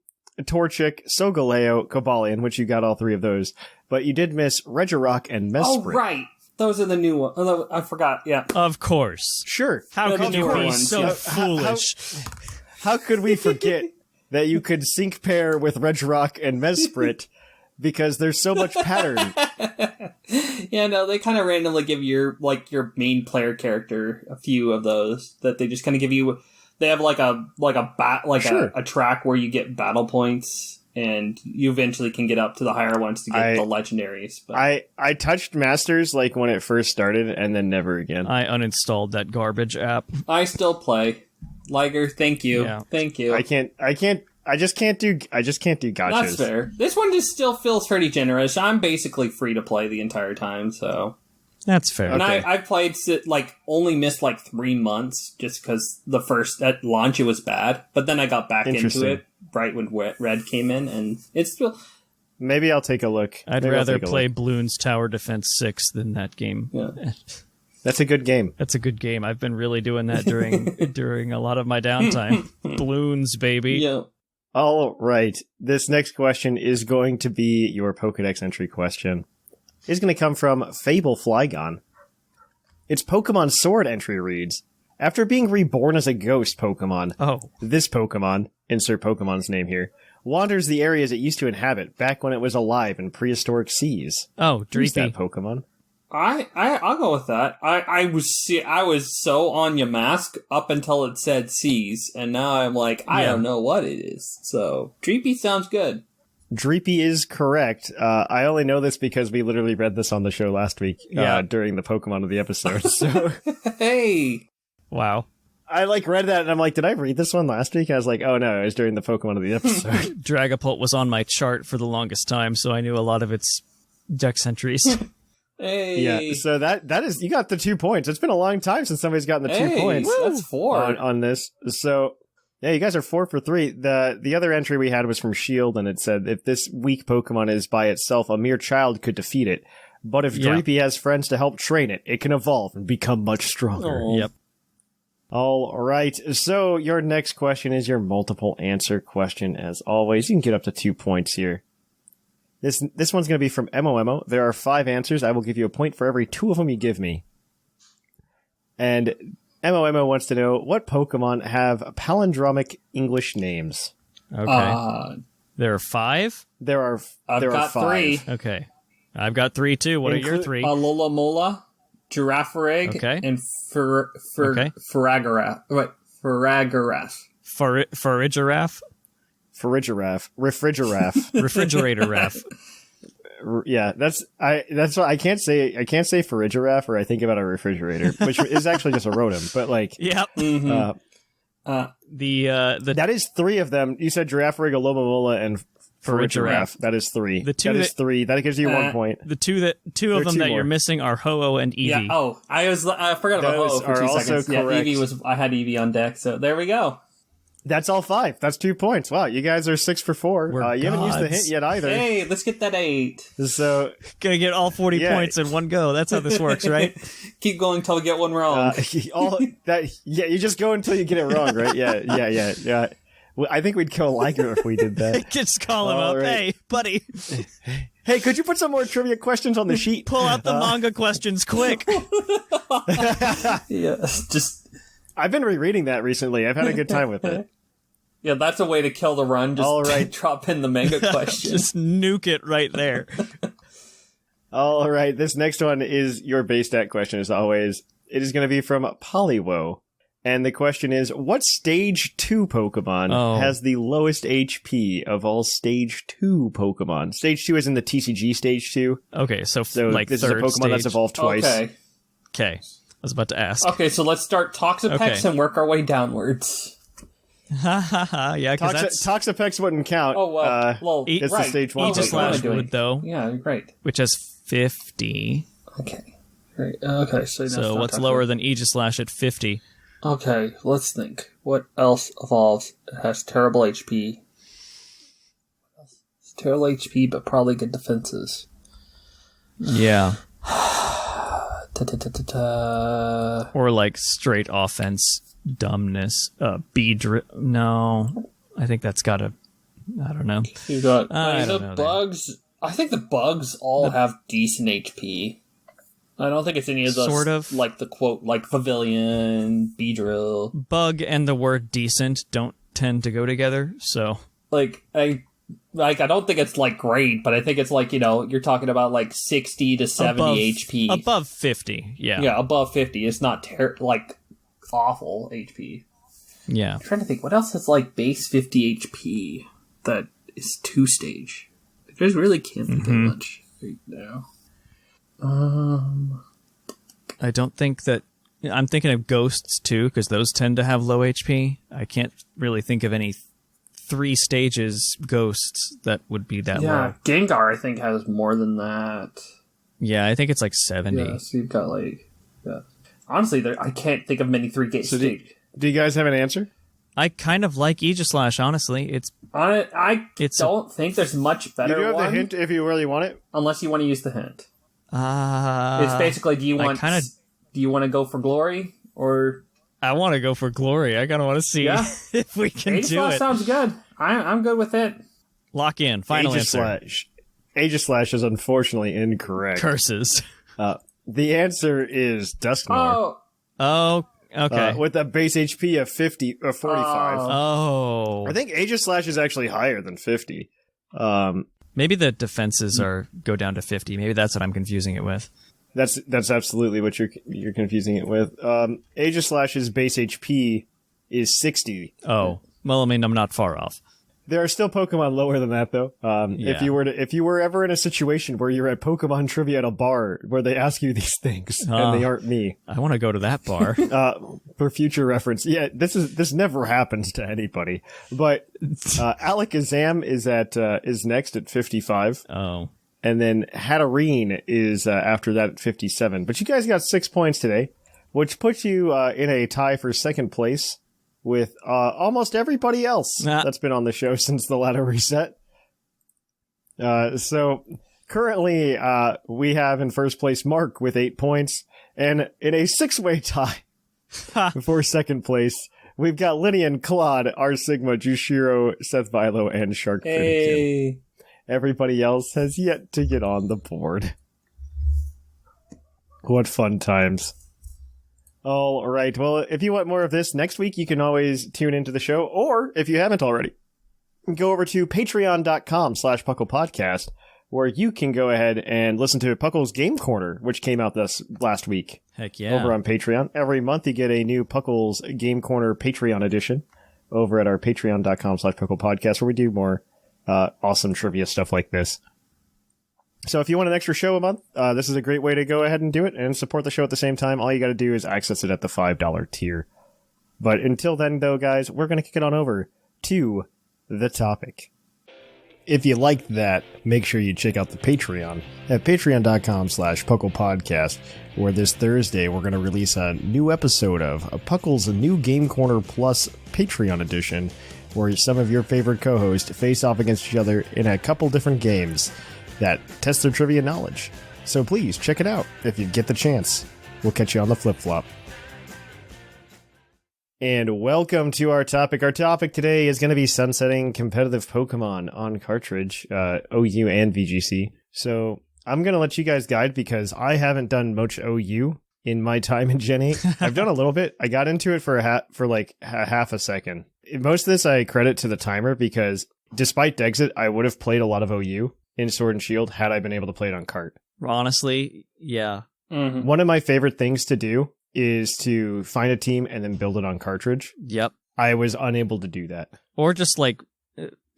Speaker 3: Torchic, Solgaleo, Cobalion, which you got all 3 of those, but you did miss Regirock and Mesprit.
Speaker 2: Oh, right. Those are the new ones. Oh, I forgot, yeah.
Speaker 4: Of course.
Speaker 3: Sure.
Speaker 4: How
Speaker 2: They're
Speaker 4: could
Speaker 2: the
Speaker 4: you
Speaker 2: newer
Speaker 4: be
Speaker 2: ones,
Speaker 4: so
Speaker 2: yeah.
Speaker 4: foolish?
Speaker 3: How could we forget that you could sync pair with Regirock and Mesprit because there's so much pattern?
Speaker 2: Yeah, no, they kind of randomly give your main player character a few of those that they just kind of give you. They have
Speaker 3: Sure.
Speaker 2: a track where you get battle points, and you eventually can get up to the higher ones to get the legendaries. But
Speaker 3: I touched Masters like when it first started and then never again.
Speaker 4: I uninstalled that garbage app.
Speaker 2: I still play. Liger, thank you,
Speaker 4: Yeah.
Speaker 2: thank you.
Speaker 3: I just can't do gotchas.
Speaker 2: That's fair. This one just still feels pretty generous. I'm basically free to play the entire time, so.
Speaker 4: That's fair.
Speaker 2: And
Speaker 3: Okay.
Speaker 2: I've played, only missed 3 months just because at launch it was bad. But then I got back into
Speaker 3: Interesting.
Speaker 2: it right when Red came in, and it's still...
Speaker 3: Maybe I'll take a look.
Speaker 4: I'd
Speaker 3: Maybe I'll
Speaker 4: rather
Speaker 3: take a
Speaker 4: play
Speaker 3: look.
Speaker 4: Bloons Tower Defense 6 than that game.
Speaker 2: Yeah.
Speaker 3: That's a good game.
Speaker 4: That's a good game. I've been really doing that during a lot of my downtime. Bloons, baby.
Speaker 2: Yeah.
Speaker 3: All right. This next question is going to be your Pokedex entry question. It's going to come from Fable Flygon. Its Pokemon Sword entry reads, after being reborn as a ghost Pokemon, this Pokemon, insert Pokemon's name here, wanders the areas it used to inhabit back when it was alive in prehistoric seas.
Speaker 4: Oh,
Speaker 3: Who's that
Speaker 4: Dreepy.
Speaker 3: Pokemon?
Speaker 2: I'll go with that. I was so on your mask up until it said seas, and now I'm like, I don't know what it is. So Dreepy sounds good.
Speaker 3: Dreepy is correct. I only know this because we literally read this on the show last week during the Pokemon of the episode. So
Speaker 2: Hey!
Speaker 4: Wow.
Speaker 3: I read that and I'm like, did I read this one last week? I was like, oh no, it was during the Pokemon of the episode.
Speaker 4: Dragapult was on my chart for the longest time, so I knew a lot of its dex entries.
Speaker 2: Hey!
Speaker 3: Yeah, so that is, you got the 2 points. It's been a long time since somebody's gotten the 2 points.
Speaker 2: That's 4.
Speaker 3: on this. So yeah, you guys are 4 for 3. The other entry we had was from Shield, and it said if this weak Pokemon is by itself, a mere child could defeat it. But if Dreepy has friends to help train it, it can evolve and become much stronger.
Speaker 2: Oh.
Speaker 4: Yep.
Speaker 3: All right. So your next question is your multiple answer question. As always, you can get up to 2 points here. This one's going to be from MOMO. There are 5 answers. I will give you a point for every 2 of them you give me. And MOMO wants to know, what Pokemon have palindromic English names?
Speaker 4: Okay. There are 5?
Speaker 2: I've got 3.
Speaker 4: Okay. I've got 3 too. What are your 3?
Speaker 2: Alola Mola, Girafarig,
Speaker 4: Okay.
Speaker 2: and
Speaker 4: Okay.
Speaker 2: Faragarath. Wait, Faragarath.
Speaker 4: Farigiraffe?
Speaker 3: Refrigeraff.
Speaker 4: Refrigerator raff.
Speaker 3: Yeah, that's what I can't say Farigiraffe, or I think about a refrigerator, which is actually just a rotom. But like,
Speaker 4: Yep. The
Speaker 3: that is 3 of them. You said Girafarig, Alomomola, and Farigiraffe. That is 3.
Speaker 4: The two
Speaker 3: that is 3. That gives you 1 point.
Speaker 4: The two of them that you're missing are Ho-Oh and Eevee.
Speaker 2: Yeah. Oh, I forgot about
Speaker 3: Those
Speaker 2: Ho-Oh for
Speaker 3: are
Speaker 2: 2
Speaker 3: also
Speaker 2: seconds. Yeah,
Speaker 3: correct.
Speaker 2: I had Eevee on deck, so there we go.
Speaker 3: That's all 5. That's 2 points. Wow, you guys are 6 for 4.
Speaker 4: We're
Speaker 3: You haven't used the
Speaker 4: gods.
Speaker 3: hint yet either.
Speaker 2: Hey, let's get that 8.
Speaker 3: So
Speaker 4: Gonna get all 40
Speaker 3: Yeah.
Speaker 4: points in one go. That's how this works, right?
Speaker 2: Keep going until we get one wrong.
Speaker 3: you just go until you get it wrong, right? Yeah. Well, I think we'd kill Liger if we did that.
Speaker 4: Just call him
Speaker 3: All
Speaker 4: up.
Speaker 3: right.
Speaker 4: Hey, buddy,
Speaker 3: Hey, could you put some more trivia questions on the sheet?
Speaker 4: pull out the manga questions quick.
Speaker 2: Yeah, just
Speaker 3: I've been rereading that recently. I've had a good time with it.
Speaker 2: yeah, that's a way to kill the run. Just
Speaker 3: All right.
Speaker 2: drop in the manga question.
Speaker 4: Just nuke it right there.
Speaker 3: All right, this next one is your base stat question, as always. It is going to be from Poliwo. And the question is, what Stage 2 Pokemon has the lowest HP of all Stage 2 Pokemon? Stage 2 is in the TCG Stage 2.
Speaker 4: Okay, so like
Speaker 3: this is a
Speaker 4: third
Speaker 3: Pokemon
Speaker 4: stage.
Speaker 3: that's evolved twice.
Speaker 4: Okay, I was about to ask.
Speaker 2: Okay, so let's start Toxapex
Speaker 4: Okay.
Speaker 2: and work our way downwards.
Speaker 4: Yeah, because that's
Speaker 3: Toxapex wouldn't count.
Speaker 2: Oh, well,
Speaker 3: it's
Speaker 2: right.
Speaker 3: the Stage 1
Speaker 4: Aegislash
Speaker 3: Pokemon.
Speaker 4: would, though,
Speaker 2: Yeah, great.
Speaker 4: which has 50.
Speaker 2: Okay. Great. Okay,
Speaker 4: So what's lower than Aegislash at 50?
Speaker 2: Okay, let's think. What else evolves? It has terrible HP. It's terrible HP, but probably good defenses.
Speaker 4: Yeah.
Speaker 2: Ta-ta-ta-ta-ta.
Speaker 4: Or like straight offense dumbness. No. I think that's got a... I don't know.
Speaker 2: You got
Speaker 4: I
Speaker 2: the
Speaker 4: don't know
Speaker 2: bugs. I think the bugs all have decent HP. I don't think it's any of those,
Speaker 4: Sort of.
Speaker 2: like the quote, like Pavilion, Beedrill.
Speaker 4: Bug and the word decent don't tend to go together, so...
Speaker 2: I don't think it's like great, but I think it's like, you're talking about like 60 to 70 HP.
Speaker 4: Above 50, yeah.
Speaker 2: Yeah, above 50. It's not awful HP.
Speaker 4: Yeah.
Speaker 2: I'm trying to think, what else is like base 50 HP that is 2-stage? I just really can't think of much right now.
Speaker 4: I don't think that... I'm thinking of ghosts, too, because those tend to have low HP. I can't really think of any 3 stages ghosts that would be that low.
Speaker 2: Gengar I think has more than that.
Speaker 4: Yeah, I think it's like 70.
Speaker 2: Yeah, so you've got honestly, I can't think of many 3 gates.
Speaker 3: So do you guys have an answer?
Speaker 4: I kind of like Aegislash, honestly.
Speaker 2: I don't think there's much better
Speaker 3: You do have
Speaker 2: one,
Speaker 3: the hint if you really want it.
Speaker 2: unless you want to use the hint.
Speaker 4: It's
Speaker 2: It's basically, do you want to go for glory or?
Speaker 4: I want to go for glory. I kind of want to see if we can do
Speaker 2: Aegislash
Speaker 4: it.
Speaker 2: sounds good. I'm good with it.
Speaker 4: Lock in. Final answer.
Speaker 3: Aegislash is unfortunately incorrect.
Speaker 4: Curses.
Speaker 3: The answer is Dusknoir.
Speaker 4: Oh, okay.
Speaker 3: With a base HP of 50 or 45.
Speaker 4: Oh.
Speaker 3: I think Aegislash is actually higher than 50.
Speaker 4: Maybe the defenses go down to 50. Maybe that's what I'm confusing it with.
Speaker 3: That's absolutely what you're confusing it with. Aegislash's base HP is 60.
Speaker 4: Oh. Well, I mean, I'm not far off.
Speaker 3: There are still Pokemon lower than that, though. If you were ever in a situation where you're at Pokemon trivia at a bar where they ask you these things and they aren't me,
Speaker 4: I want to go to that bar.
Speaker 3: for future reference, this never happens to anybody. But Alakazam is next at 55.
Speaker 4: Oh.
Speaker 3: And then Hatterene is after that at 57. But you guys got 6 points today, which puts you in a tie for second place with almost everybody else that's been on the show since the ladder reset. So currently we have in first place Mark with 8 points, and in a 6-way tie For second place, we've got Linian, Claude, R Sigma, Jushiro, Seth Vilo, and Sharkfinnigan.
Speaker 2: Hey.
Speaker 3: Everybody else has yet to get on the board. What fun times. All right. Well, if you want more of this next week, you can always tune into the show. Or if you haven't already, go over to patreon.com/puclpodcast, where you can go ahead and listen to Puckle's Game Corner, which came out this last week.
Speaker 4: Heck yeah.
Speaker 3: Over on Patreon. Every month you get a new Puckle's Game Corner Patreon edition over at our patreon.com/puclpodcast, where we do more awesome trivia stuff like this. So if you want an extra show a month, this is a great way to go ahead and do it and support the show at the same time. All you got to do is access it at the $5 tier. But until then, though, guys, we're going to kick it on over to the topic. If you like that, make sure you check out the Patreon at patreon.com/pucklepodcast, where this Thursday we're going to release a new episode of Puckle's New Game Corner Plus Patreon edition, where some of your favorite co-hosts face off against each other in a couple different games that test their trivia knowledge. So please check it out if you get the chance. We'll catch you on the flip-flop. And welcome to our topic. Our topic today is going to be sunsetting competitive Pokemon on cartridge, OU and VGC. So I'm going to let you guys guide because I haven't done much OU in my time in Gen 8. I've done a little bit. I got into it for half a second. Most of this I credit to the timer because despite Dexit, I would have played a lot of OU in Sword and Shield had I been able to play it on cart.
Speaker 4: Honestly, yeah.
Speaker 2: Mm-hmm.
Speaker 3: One of my favorite things to do is to find a team and then build it on cartridge.
Speaker 4: Yep.
Speaker 3: I was unable to do that.
Speaker 4: Or just like,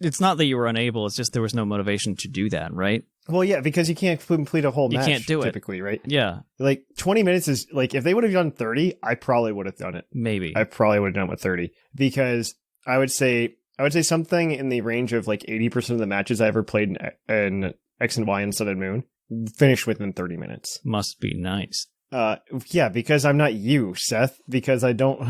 Speaker 4: it's not that you were unable, it's just there was no motivation to do that, right?
Speaker 3: Well, yeah, because you can't complete a whole match.
Speaker 4: You can't do it.
Speaker 3: Typically, right?
Speaker 4: Yeah.
Speaker 3: Like, 20 minutes is, like, if they would have done 30, I probably would have done it.
Speaker 4: Maybe.
Speaker 3: I probably would have done it with 30. Because I would say something in the range of, like, 80% of the matches I ever played in X and Y and Sun and Moon finished within 30 minutes.
Speaker 4: Must be nice.
Speaker 3: Yeah, because I'm not you, Seth, because I don't...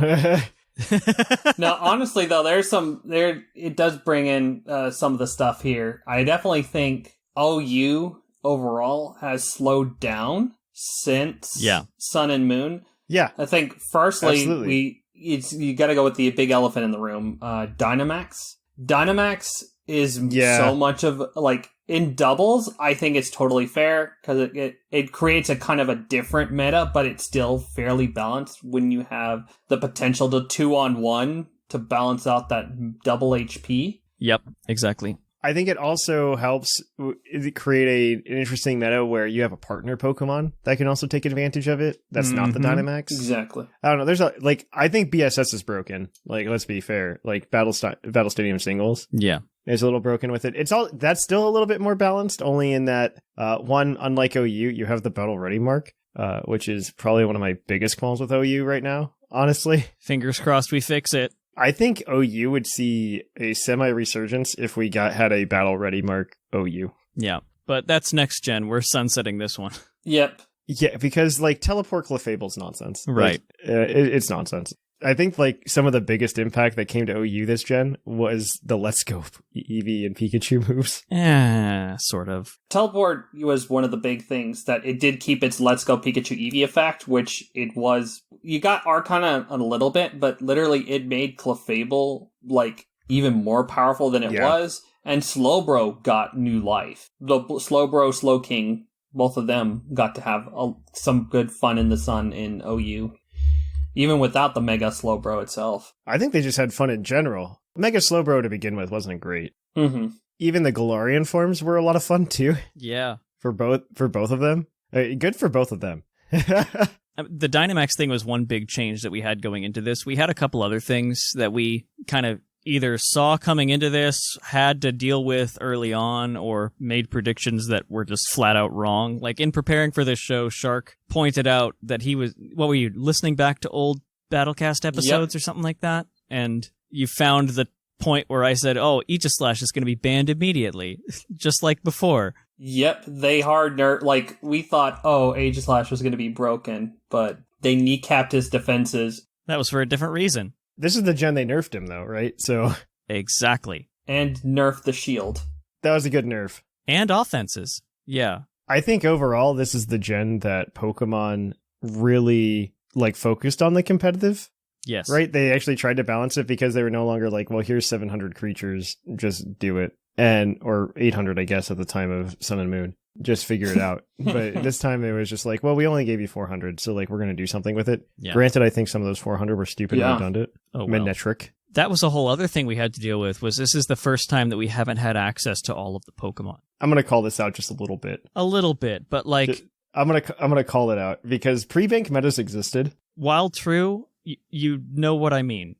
Speaker 2: No, honestly, though, it does bring in some of the stuff here. I definitely think OU overall has slowed down since Sun and Moon.
Speaker 3: Yeah.
Speaker 2: I think, firstly,
Speaker 3: Absolutely.
Speaker 2: you got to go with the big elephant in the room, Dynamax. Dynamax is so much of, like, in doubles, I think it's totally fair because it creates a kind of a different meta, but it's still fairly balanced when you have the potential to 2-on-1 to balance out that double HP.
Speaker 4: Yep, exactly.
Speaker 3: I think it also helps create an interesting meta where you have a partner Pokemon that can also take advantage of it. That's not the Dynamax.
Speaker 2: Exactly. I
Speaker 3: don't know. I think BSS is broken. Like, let's be fair. Like, Battle Stadium singles.
Speaker 4: Yeah.
Speaker 3: Is a little broken with it. That's still a little bit more balanced, only in that, one, unlike OU, you have the Battle Ready mark, which is probably one of my biggest qualms with OU right now, honestly.
Speaker 4: Fingers crossed we fix it.
Speaker 3: I think OU would see a semi-resurgence if we had a Battle Ready mark OU.
Speaker 4: Yeah, but that's next gen. We're sunsetting this one.
Speaker 2: Yep.
Speaker 3: Yeah, because, like, Teleport Clefable's nonsense.
Speaker 4: Right.
Speaker 3: Like, it's nonsense. I think, like, some of the biggest impact that came to OU this gen was the Let's Go Eevee and Pikachu moves.
Speaker 4: Sort of.
Speaker 2: Teleport was one of the big things that it did keep its Let's Go Pikachu Eevee effect, which it was... You got Arcana a little bit, but literally it made Clefable, like, even more powerful than it was, and Slowbro got new life. The Slowbro, Slowking, both of them got to have some good fun in the sun in OU. Even without the Mega Slowbro itself.
Speaker 3: I think they just had fun in general. Mega Slowbro to begin with wasn't great.
Speaker 2: Mm-hmm.
Speaker 3: Even the Galarian forms were a lot of fun too.
Speaker 4: Yeah.
Speaker 3: For both of them. Good for both of them.
Speaker 4: The Dynamax thing was one big change that we had going into this. We had a couple other things that we kind of either saw coming into this, had to deal with early on, or made predictions that were just flat out wrong. Like, in preparing for this show, Shark pointed out that he was, what were you, listening back to old Battlecast episodes or something like that? And you found the point where I said, oh, Aegislash is going to be banned immediately, just like before.
Speaker 2: Yep, they like, we thought, oh, Aegislash was going to be broken, but they kneecapped his defenses.
Speaker 4: That was for a different reason.
Speaker 3: This is the gen they nerfed him, though, right? So
Speaker 4: exactly.
Speaker 2: And nerfed the shield.
Speaker 3: That was a good nerf.
Speaker 4: And offenses. Yeah.
Speaker 3: I think overall, this is the gen that Pokemon really like focused on the competitive.
Speaker 4: Yes.
Speaker 3: Right? They actually tried to balance it because they were no longer like, well, here's 700 creatures, just do it. Or 800, I guess, at the time of Sun and Moon. Just figure it out. But this time it was just like, well, we only gave you 400, so like we're going to do something with it. Yeah. Granted, I think some of those 400 were stupid and redundant.
Speaker 4: Oh, well.
Speaker 3: Metric.
Speaker 4: That was a whole other thing we had to deal with, was this is the first time that we haven't had access to all of the Pokemon.
Speaker 3: I'm going to call this out just a little bit.
Speaker 4: A little bit, but like...
Speaker 3: I'm gonna call it out, because pre-bank metas existed.
Speaker 4: While true, you know what I mean.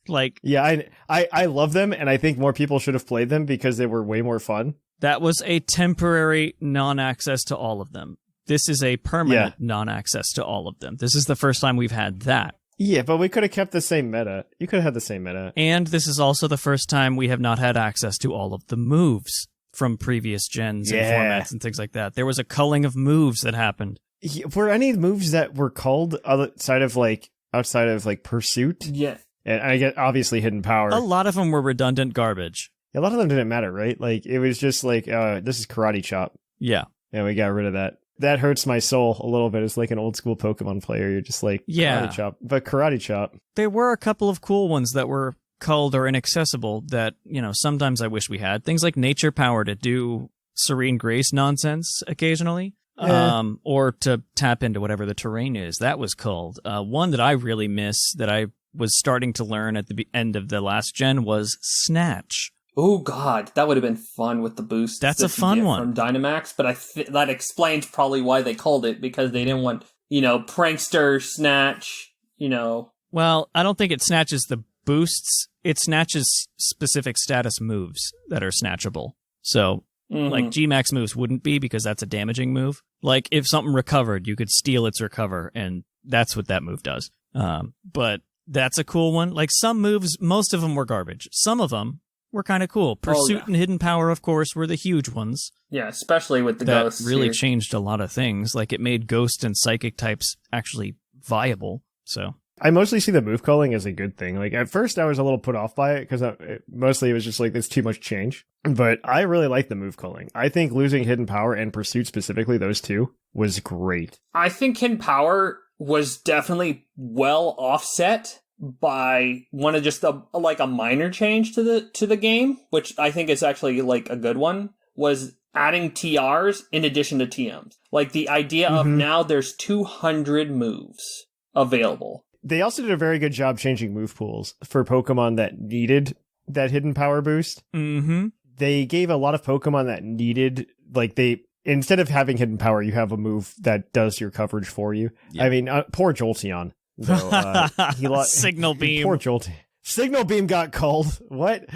Speaker 4: Like...
Speaker 3: Yeah, I love them, and I think more people should have played them because they were way more fun.
Speaker 4: That was a temporary non-access to all of them. This is a permanent non-access to all of them. This is the first time we've had that.
Speaker 3: Yeah, but we could have kept the same meta. You could have had the same meta.
Speaker 4: And this is also the first time we have not had access to all of the moves from previous gens and formats and things like that. There was a culling of moves that happened.
Speaker 3: Yeah, were any moves that were culled outside of like Pursuit?
Speaker 2: Yeah.
Speaker 3: And I get obviously Hidden Power.
Speaker 4: A lot of them were redundant garbage.
Speaker 3: A lot of them didn't matter, right? Like, it was just like, this is Karate Chop.
Speaker 4: Yeah.
Speaker 3: And we got rid of that. That hurts my soul a little bit. It's like an old school Pokemon player. You're just like, Karate Chop. But Karate Chop.
Speaker 4: There were a couple of cool ones that were culled or inaccessible that, you know, sometimes I wish we had. Things like Nature Power to do Serene Grace nonsense occasionally. Or to tap into whatever the terrain is. That was culled. One that I really miss that I was starting to learn at the end of the last gen was Snatch.
Speaker 2: Oh God, that would have been fun with the boost.
Speaker 4: That's a fun one
Speaker 2: from Dynamax, but that explains probably why they called it, because they didn't want, prankster Snatch,
Speaker 4: Well, I don't think it snatches the boosts. It snatches specific status moves that are snatchable. So, like G-Max moves wouldn't be, because that's a damaging move. Like if something recovered, you could steal its recover, and that's what that move does. But that's a cool one. Like some moves, most of them were garbage. Some of them were kind of cool. Pursuit and Hidden Power, of course, were the huge ones.
Speaker 2: Yeah, especially with the
Speaker 4: that
Speaker 2: ghosts.
Speaker 4: That really changed a lot of things. Like it made ghost and psychic types actually viable. So
Speaker 3: I mostly see the move culling as a good thing. Like at first I was a little put off by it because mostly it was just like there's too much change. But I really like the move culling. I think losing Hidden Power and Pursuit specifically, those two, was great.
Speaker 2: I think Hidden Power was definitely well offset by one of just a minor change to the game, which I think is actually like a good one, was adding TRs in addition to TMs. Like the idea of now there's 200 moves available.
Speaker 3: They also did a very good job changing move pools for Pokemon that needed that Hidden Power boost. They gave a lot of Pokemon that needed, instead of having Hidden Power, you have a move that does your coverage for you. Yeah. I mean, poor Jolteon. Though, he lost
Speaker 4: Signal Beam.
Speaker 3: Poor Jolteon. Signal Beam got called. What?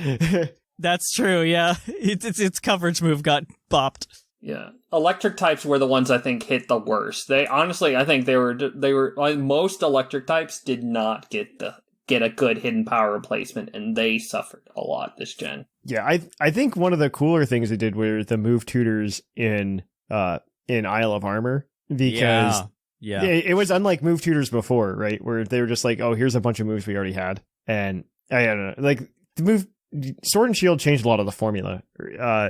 Speaker 4: That's true. Yeah, its coverage move got bopped.
Speaker 2: Yeah, electric types were the ones I think hit the worst. I think they were most electric types did not get a good Hidden Power replacement, and they suffered a lot this gen.
Speaker 3: Yeah, I think one of the cooler things they did were the move tutors in Isle of Armor, because it was unlike move tutors before, right? Where they were just like, oh, here's a bunch of moves we already had. And I don't know, like the move Sword and Shield changed a lot of the formula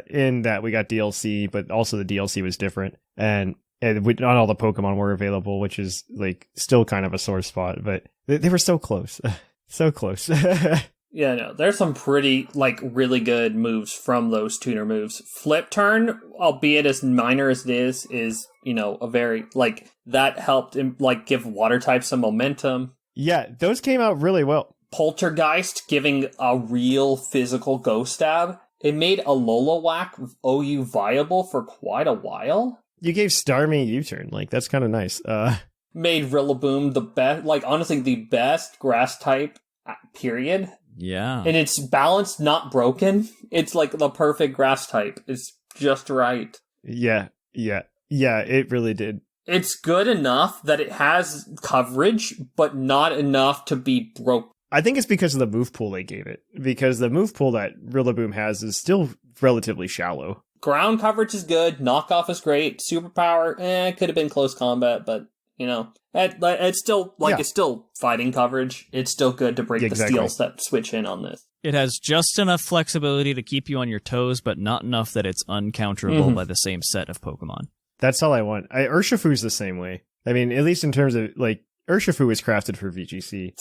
Speaker 3: in that we got DLC, but also the DLC was different. And not all the Pokemon were available, which is like still kind of a sore spot, but they were so close. So close.
Speaker 2: Yeah, no, there's some pretty, really good moves from those tuner moves. Flip Turn, albeit as minor as it is, a very, that helped, give water types some momentum.
Speaker 3: Yeah, those came out really well.
Speaker 2: Poltergeist giving a real physical ghost stab. It made Alola OU viable for quite a while.
Speaker 3: You gave Starmie U-turn, that's kind of nice.
Speaker 2: Made Rillaboom the best, honestly, the best grass type, period.
Speaker 4: Yeah.
Speaker 2: And it's balanced, not broken. It's the perfect grass type. It's just right.
Speaker 3: Yeah, it really did.
Speaker 2: It's good enough that it has coverage, but not enough to be broke.
Speaker 3: I think it's because of the move pool they gave it. Because the move pool that Rillaboom has is still relatively shallow.
Speaker 2: Ground coverage is good. Knockoff is great. Superpower, it could have been close combat, but, it's still, it's still fighting coverage. It's still good to break the steals that switch in on this.
Speaker 4: It has just enough flexibility to keep you on your toes, but not enough that it's uncounterable by the same set of Pokemon.
Speaker 3: That's all I want. Urshifu's the same way. I mean, at least in terms of, Urshifu was crafted for VGC.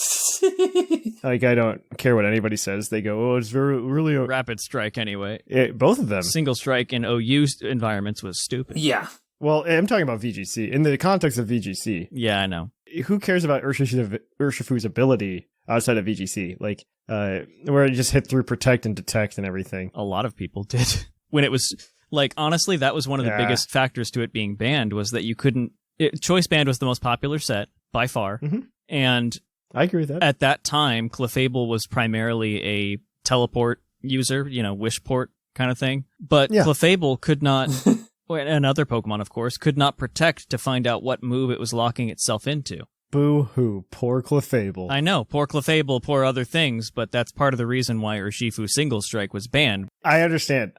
Speaker 3: Like, I don't care what anybody says. They go, oh, it's really...
Speaker 4: Rapid Strike, anyway.
Speaker 3: Both of them.
Speaker 4: Single Strike in OU environments was stupid.
Speaker 2: Yeah.
Speaker 3: Well, I'm talking about VGC. In the context of VGC.
Speaker 4: Yeah, I know.
Speaker 3: Who cares about Urshifu's ability outside of VGC? Like, where it just hit through Protect and Detect and everything.
Speaker 4: A lot of people did. When it was, like, honestly, that was one of the biggest factors to it being banned, was that you couldn't... Choice Band was the most popular set, by far. Mm-hmm. And...
Speaker 3: I agree with that.
Speaker 4: At that time, Clefable was primarily a teleport user, wish port kind of thing. But Clefable could not... and other Pokemon, of course, could not protect to find out what move it was locking itself into.
Speaker 3: Boo-hoo, poor Clefable.
Speaker 4: I know, poor Clefable, poor other things, but that's part of the reason why Urshifu Single Strike was banned.
Speaker 3: I understand.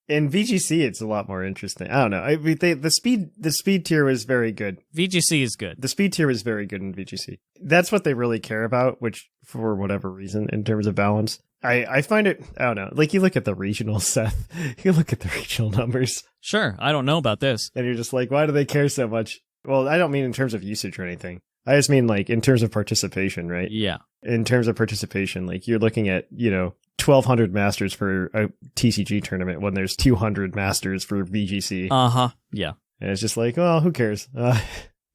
Speaker 3: In VGC, it's a lot more interesting. I don't know. The speed tier was very good.
Speaker 4: VGC is good.
Speaker 3: The speed tier was very good in VGC. That's what they really care about, which, for whatever reason, in terms of balance. I find it, I don't know, like you look at the regional, Seth, you look at the regional numbers.
Speaker 4: Sure, I don't know about this.
Speaker 3: And you're just like, why do they care so much? Well, I don't mean in terms of usage or anything. I just mean like in terms of participation, right?
Speaker 4: Yeah.
Speaker 3: In terms of participation, like you're looking at, 1,200 Masters for a TCG tournament when there's 200 Masters for VGC.
Speaker 4: Uh-huh, yeah.
Speaker 3: And it's just like, well, who cares?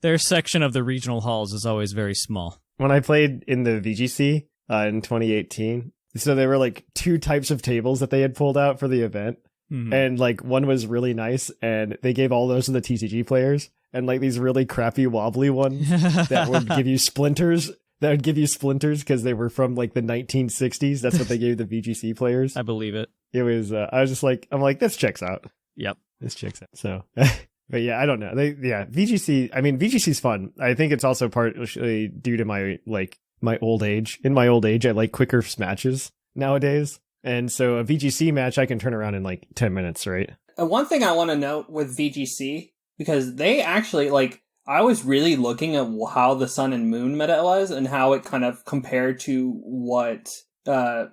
Speaker 4: Their section of the regional halls is always very small.
Speaker 3: When I played in the VGC in 2018... So there were like two types of tables that they had pulled out for the event. Mm-hmm. And like one was really nice and they gave all those to the TCG players, and like these really crappy wobbly ones that would give you splinters. That would give you splinters because they were from like the 1960s. That's what they gave the VGC players.
Speaker 4: I believe it.
Speaker 3: It was, I was just like, this checks out.
Speaker 4: Yep.
Speaker 3: This checks out. So, but yeah, I don't know. VGC, VGC's fun. I think it's also partially due to my old age. In my old age, I like quicker matches nowadays. And so a VGC match I can turn around in like 10 minutes, right?
Speaker 2: One thing I want to note with VGC, because they actually, I was really looking at how the Sun and Moon meta was and how it kind of compared to what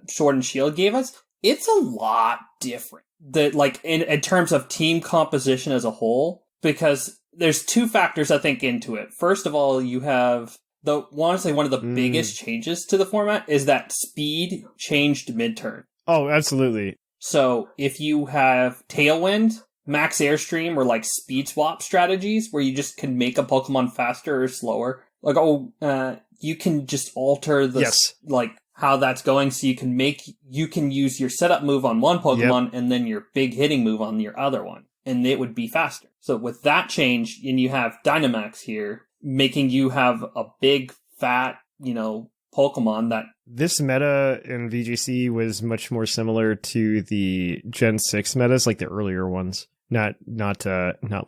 Speaker 2: Sword and Shield gave us. It's a lot different. In terms of team composition as a whole, because there's two factors I think into it. First of all, you have... honestly, one of the biggest changes to the format is that speed changed mid-turn.
Speaker 3: Oh, absolutely.
Speaker 2: So if you have Tailwind, Max Airstream, or speed swap strategies where you just can make a Pokemon faster or slower, you can just alter how that's going, so you can use your setup move on one Pokemon and then your big hitting move on your other one, and it would be faster. So with that change, and you have Dynamax here, making you have a big, fat, Pokemon that...
Speaker 3: This meta in VGC was much more similar to the Gen 6 metas, like the earlier ones. Not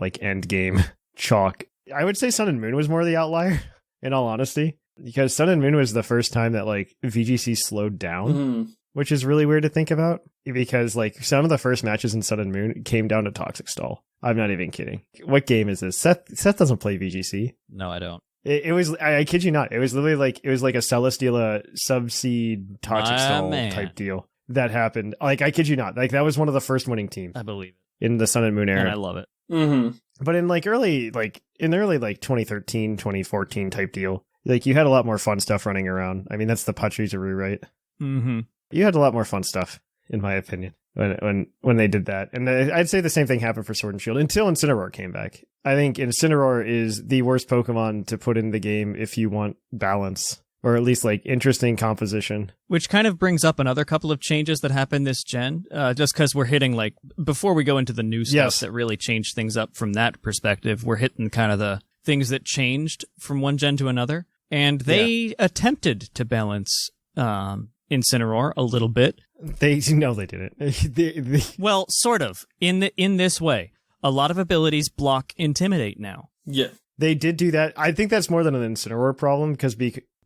Speaker 3: like end game chalk. I would say Sun and Moon was more the outlier, in all honesty. Because Sun and Moon was the first time that, VGC slowed down, which is really weird to think about. Because, some of the first matches in Sun and Moon came down to Toxic Stall. I'm not even kidding. What game is this? Seth doesn't play VGC.
Speaker 4: No, I don't.
Speaker 3: It was, I kid you not, it was literally it was like a Celesteela Subseed Toxic Stall type deal that happened. I kid you not. That was one of the first winning teams.
Speaker 4: I believe it.
Speaker 3: In the Sun and Moon era.
Speaker 4: And I love it.
Speaker 2: Mm-hmm.
Speaker 3: But in early 2013, 2014 type deal, you had a lot more fun stuff running around. I mean, that's the Pachirizaru, right?
Speaker 4: Mm-hmm.
Speaker 3: You had a lot more fun stuff, in my opinion, when they did that. And I'd say the same thing happened for Sword and Shield until Incineroar came back. I think Incineroar is the worst Pokemon to put in the game if you want balance, or at least interesting composition.
Speaker 4: Which kind of brings up another couple of changes that happened this gen, just because we're hitting before we go into the new stuff that really changed things up from that perspective, we're hitting kind of the things that changed from one gen to another. And they attempted to balance Incineroar a little bit.
Speaker 3: They didn't.
Speaker 4: Well, sort of. In this way. A lot of abilities block Intimidate now.
Speaker 2: Yeah.
Speaker 3: They did do that. I think that's more than an Incineroar problem, because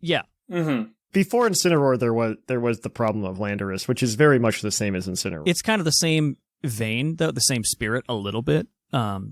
Speaker 4: yeah.
Speaker 2: Mm-hmm.
Speaker 3: Before Incineroar, there was the problem of Landorus, which is very much the same as Incineroar.
Speaker 4: It's kind of the same vein, though, the same spirit a little bit.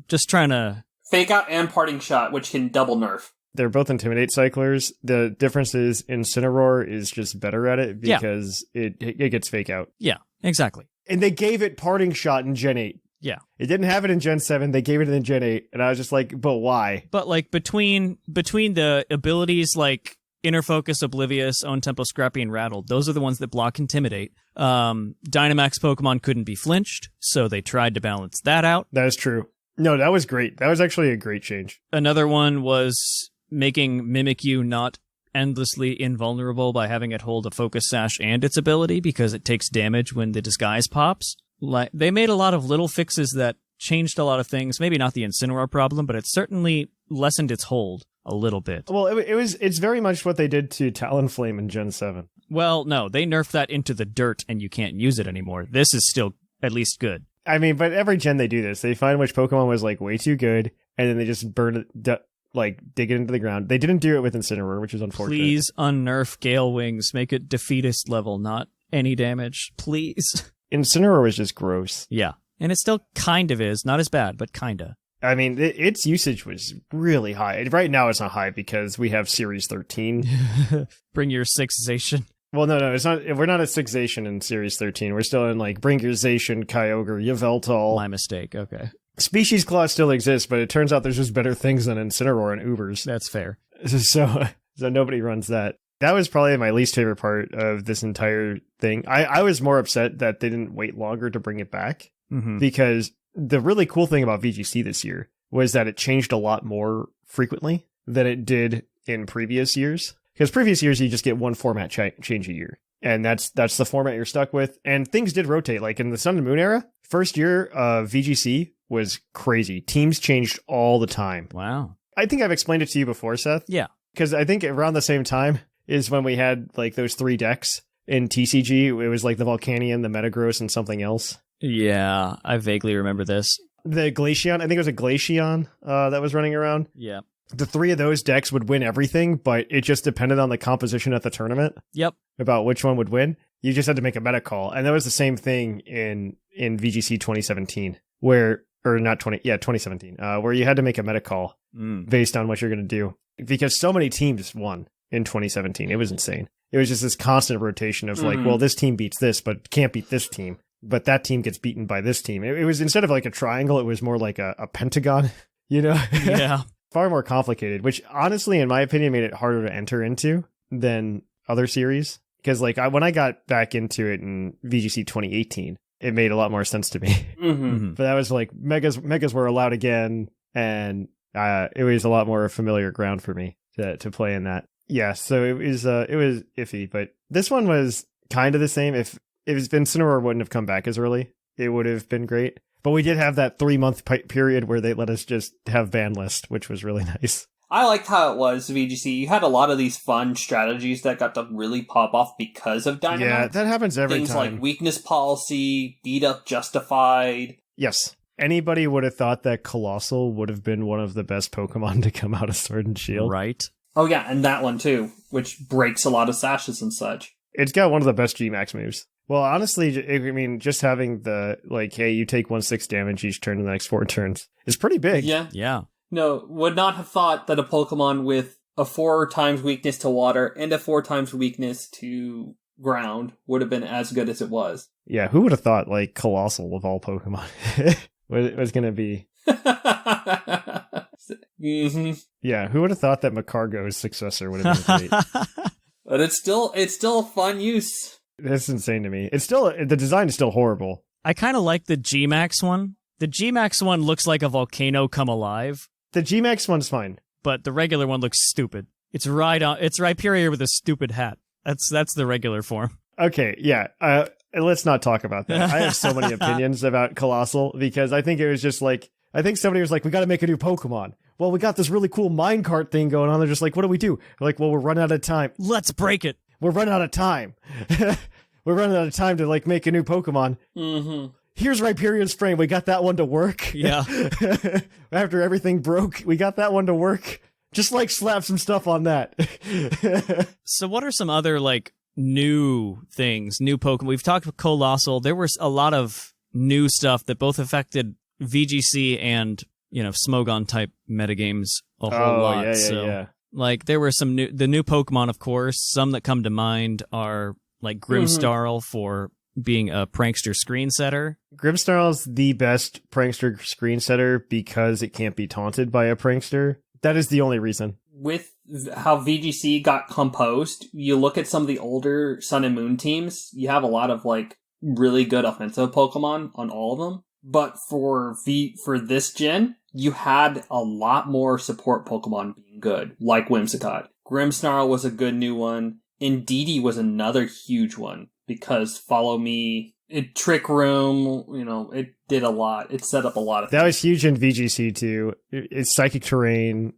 Speaker 4: Just trying to...
Speaker 2: Fake Out and Parting Shot, which can double nerf.
Speaker 3: They're both Intimidate cyclers. The difference is Incineroar is just better at it because it gets Fake Out.
Speaker 4: Yeah, exactly.
Speaker 3: And they gave it Parting Shot in Gen 8.
Speaker 4: Yeah.
Speaker 3: It didn't have it in Gen 7. They gave it in Gen 8. And I was just like, but why?
Speaker 4: But like between the abilities like Inner Focus, Oblivious, Own Tempo, Scrappy, and Rattled, those are the ones that block Intimidate. Dynamax Pokemon couldn't be flinched, so they tried to balance that out.
Speaker 3: That is true. No, that was great. That was actually a great change.
Speaker 4: Another one was making Mimikyu not endlessly invulnerable by having it hold a Focus Sash and its ability, because it takes damage when the disguise pops. Like, they made a lot of little fixes that changed a lot of things. Maybe not the Incineroar problem, but it certainly lessened its hold a little bit.
Speaker 3: Well, it's very much what they did to Talonflame in Gen 7.
Speaker 4: Well, no, they nerfed that into the dirt and you can't use it anymore. This is still at least good.
Speaker 3: I mean, but every gen they do this. They find which Pokemon was like way too good, and then they just burn it, dig it into the ground. They didn't do it with Incineroar, which is unfortunate.
Speaker 4: Please unnerf Gale Wings. Make it defeatist level, not any damage. Please.
Speaker 3: Incineroar was just gross.
Speaker 4: Yeah. And it still kind of is. Not as bad, but kinda.
Speaker 3: I mean, its usage was really high. Right now it's not high because we have Series 13.
Speaker 4: Bring your Sixzation.
Speaker 3: Well, no, it's not. We're not at Sixzation in Series 13. We're still in like Bring Your Zation, Kyogre, Yveltal.
Speaker 4: My mistake. Okay.
Speaker 3: Species Claw still exists, but it turns out there's just better things than Incineroar and Ubers.
Speaker 4: That's fair.
Speaker 3: So nobody runs that. That was probably my least favorite part of this entire thing. I was more upset that they didn't wait longer to bring it back, because the really cool thing about VGC this year was that it changed a lot more frequently than it did in previous years. Because previous years, you just get one format change a year. And that's the format you're stuck with. And things did rotate. Like in the Sun and Moon era, first year of VGC was crazy. Teams changed all the time.
Speaker 4: Wow.
Speaker 3: I think I've explained it to you before, Seth.
Speaker 4: Yeah.
Speaker 3: Because I think around the same time is when we had like those 3 decks in TCG. It was like the Volcanion, the Metagross, and something else.
Speaker 4: Yeah, I vaguely remember this.
Speaker 3: The Glaceon, I think it was a Glaceon that was running around.
Speaker 4: Yeah.
Speaker 3: The 3 of those decks would win everything, but it just depended on the composition at the tournament.
Speaker 4: Yep.
Speaker 3: About which one would win. You just had to make a meta call. And that was the same thing in VGC 2017, where you had to make a meta call based on what you're going to do. Because so many teams won in 2017. It was insane. It was just this constant rotation of like, well, this team beats this, but can't beat this team. But that team gets beaten by this team. It was, instead of like a triangle, it was more like a pentagon, you know?
Speaker 4: Yeah.
Speaker 3: Far more complicated, which honestly, in my opinion, made it harder to enter into than other series. Because like when I got back into it in VGC 2018, it made a lot more sense to me. But that was like megas were allowed again, and it was a lot more familiar ground for me to play in that. Yeah, so it was iffy, but this one was kind of the same. If Incineroar wouldn't have come back as early, it would have been great. But we did have that 3-month period where they let us just have ban list, which was really nice.
Speaker 2: I liked how it was, VGC. You had a lot of these fun strategies that got to really pop off because of Dynamax.
Speaker 3: Yeah, that happens every time.
Speaker 2: Things like Weakness Policy, Beat Up Justified.
Speaker 3: Yes. Anybody would have thought that Colossal would have been one of the best Pokemon to come out of Sword and Shield.
Speaker 4: Right.
Speaker 2: Oh yeah, and that one too, which breaks a lot of sashes and such.
Speaker 3: It's got one of the best Gmax moves. Well, honestly, I mean, just having the, like, hey, you take 1/6 damage each turn in the next 4 turns is pretty big.
Speaker 2: Yeah.
Speaker 4: Yeah.
Speaker 2: No, would not have thought that a Pokemon with a 4 times weakness to water and a 4 times weakness to ground would have been as good as it was.
Speaker 3: Yeah, who would have thought, like, Colossal of all Pokemon was going to be... Yeah, who would have thought that Macargo's successor would have been great?
Speaker 2: But it's still fun use.
Speaker 3: That's insane to me. It's still, the design is still horrible.
Speaker 4: I kind of like the Gmax one. The Gmax one looks like a volcano come alive.
Speaker 3: The Gmax one's fine.
Speaker 4: But the regular one looks stupid. It's Rhyperior with a stupid hat. That's the regular form.
Speaker 3: Okay, yeah. Let's not talk about that. I have so many opinions about Colossal, because I think it was just like, I think somebody was like, we got to make a new Pokemon. Well, we got this really cool minecart thing going on. They're just like, what do we do? They're like, well, we're running out of time.
Speaker 4: Let's break it.
Speaker 3: We're running out of time. We're running out of time to like make a new Pokemon. Here's Rhyperion's frame. We got that one to work.
Speaker 4: Yeah.
Speaker 3: After everything broke, we got that one to work. Just like slap some stuff on that.
Speaker 4: So what are some other like new things, new Pokemon? We've talked about Colossal. There was a lot of new stuff that both affected VGC and, Smogon type metagames a whole lot. Yeah. Like there were the new Pokemon, of course. Some that come to mind are like Grimmsnarl for being a prankster screen setter.
Speaker 3: Grimmsnarl's the best prankster screen setter because it can't be taunted by a prankster. That is the only reason.
Speaker 2: With how VGC got composed, you look at some of the older Sun and Moon teams, you have a lot of like really good offensive Pokemon on all of them. But for this gen, you had a lot more support Pokemon being good, like Whimsicott. Grimmsnarl was a good new one. Indeedee was another huge one because Follow Me, Trick Room, it did a lot. It set up a lot of things.
Speaker 3: That was huge in VGC too. It's Psychic Terrain.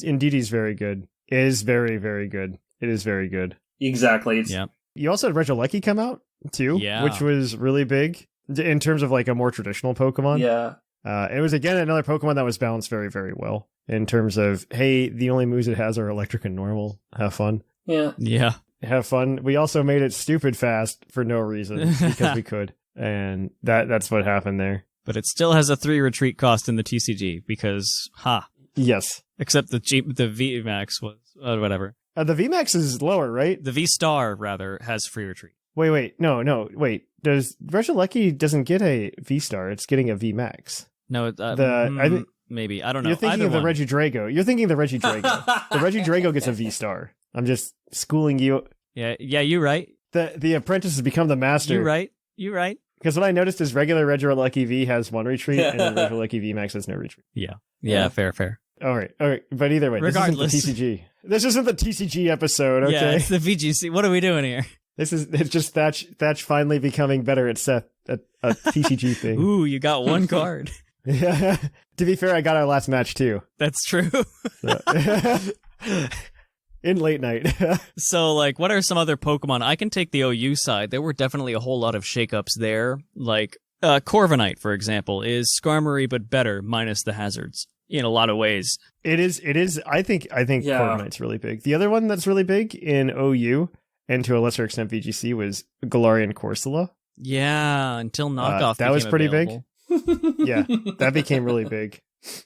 Speaker 3: Indeedee's very good. It is very, very good. It is very good.
Speaker 2: Exactly.
Speaker 4: Yeah.
Speaker 3: You also had Regieleki come out too, which was really big in terms of like a more traditional Pokemon.
Speaker 2: Yeah.
Speaker 3: It was again another Pokemon that was balanced very, very well in terms of, hey, the only moves it has are Electric and Normal. Have fun.
Speaker 2: Yeah.
Speaker 4: Yeah.
Speaker 3: Have fun. We also made it stupid fast for no reason because we could. And that's what happened there.
Speaker 4: But it still has a 3 retreat cost in the TCG because,
Speaker 3: Yes.
Speaker 4: Except the VMAX was, whatever.
Speaker 3: The VMAX is lower, right?
Speaker 4: The V-Star, rather, has free retreat.
Speaker 3: Wait. No. Wait. Regieleki doesn't get a V-Star. It's getting a VMAX.
Speaker 4: No, maybe. I don't know.
Speaker 3: You're thinking of the Regidrago. You're thinking of the Regidrago. The Regidrago gets a V-Star. I'm just schooling you.
Speaker 4: Yeah, you're right.
Speaker 3: The apprentice has become the master.
Speaker 4: You're right.
Speaker 3: Because what I noticed is regular Regieleki V has 1 retreat, and then Regieleki VMAX has no retreat.
Speaker 4: Yeah, fair.
Speaker 3: All right. But either way,
Speaker 4: regardless,
Speaker 3: this isn't the TCG. This isn't the TCG episode, okay?
Speaker 4: Yeah, it's the VGC. What are we doing here?
Speaker 3: It's just Thatch finally becoming better at Seth, at a TCG thing.
Speaker 4: Ooh, you got 1 card.
Speaker 3: Yeah. To be fair, I got our last match too.
Speaker 4: That's true.
Speaker 3: In late night.
Speaker 4: So, like, what are some other Pokemon? I can take the OU side. There were definitely a whole lot of shakeups there. Like, Corviknight, for example, is Skarmory but better, minus the hazards. In a lot of ways. It is.
Speaker 3: I think Corviknight's really big. The other one that's really big in OU, and to a lesser extent VGC, was Galarian Corsola.
Speaker 4: Yeah, until knockoff
Speaker 3: that was pretty
Speaker 4: available.
Speaker 3: Big. Yeah, that became really big.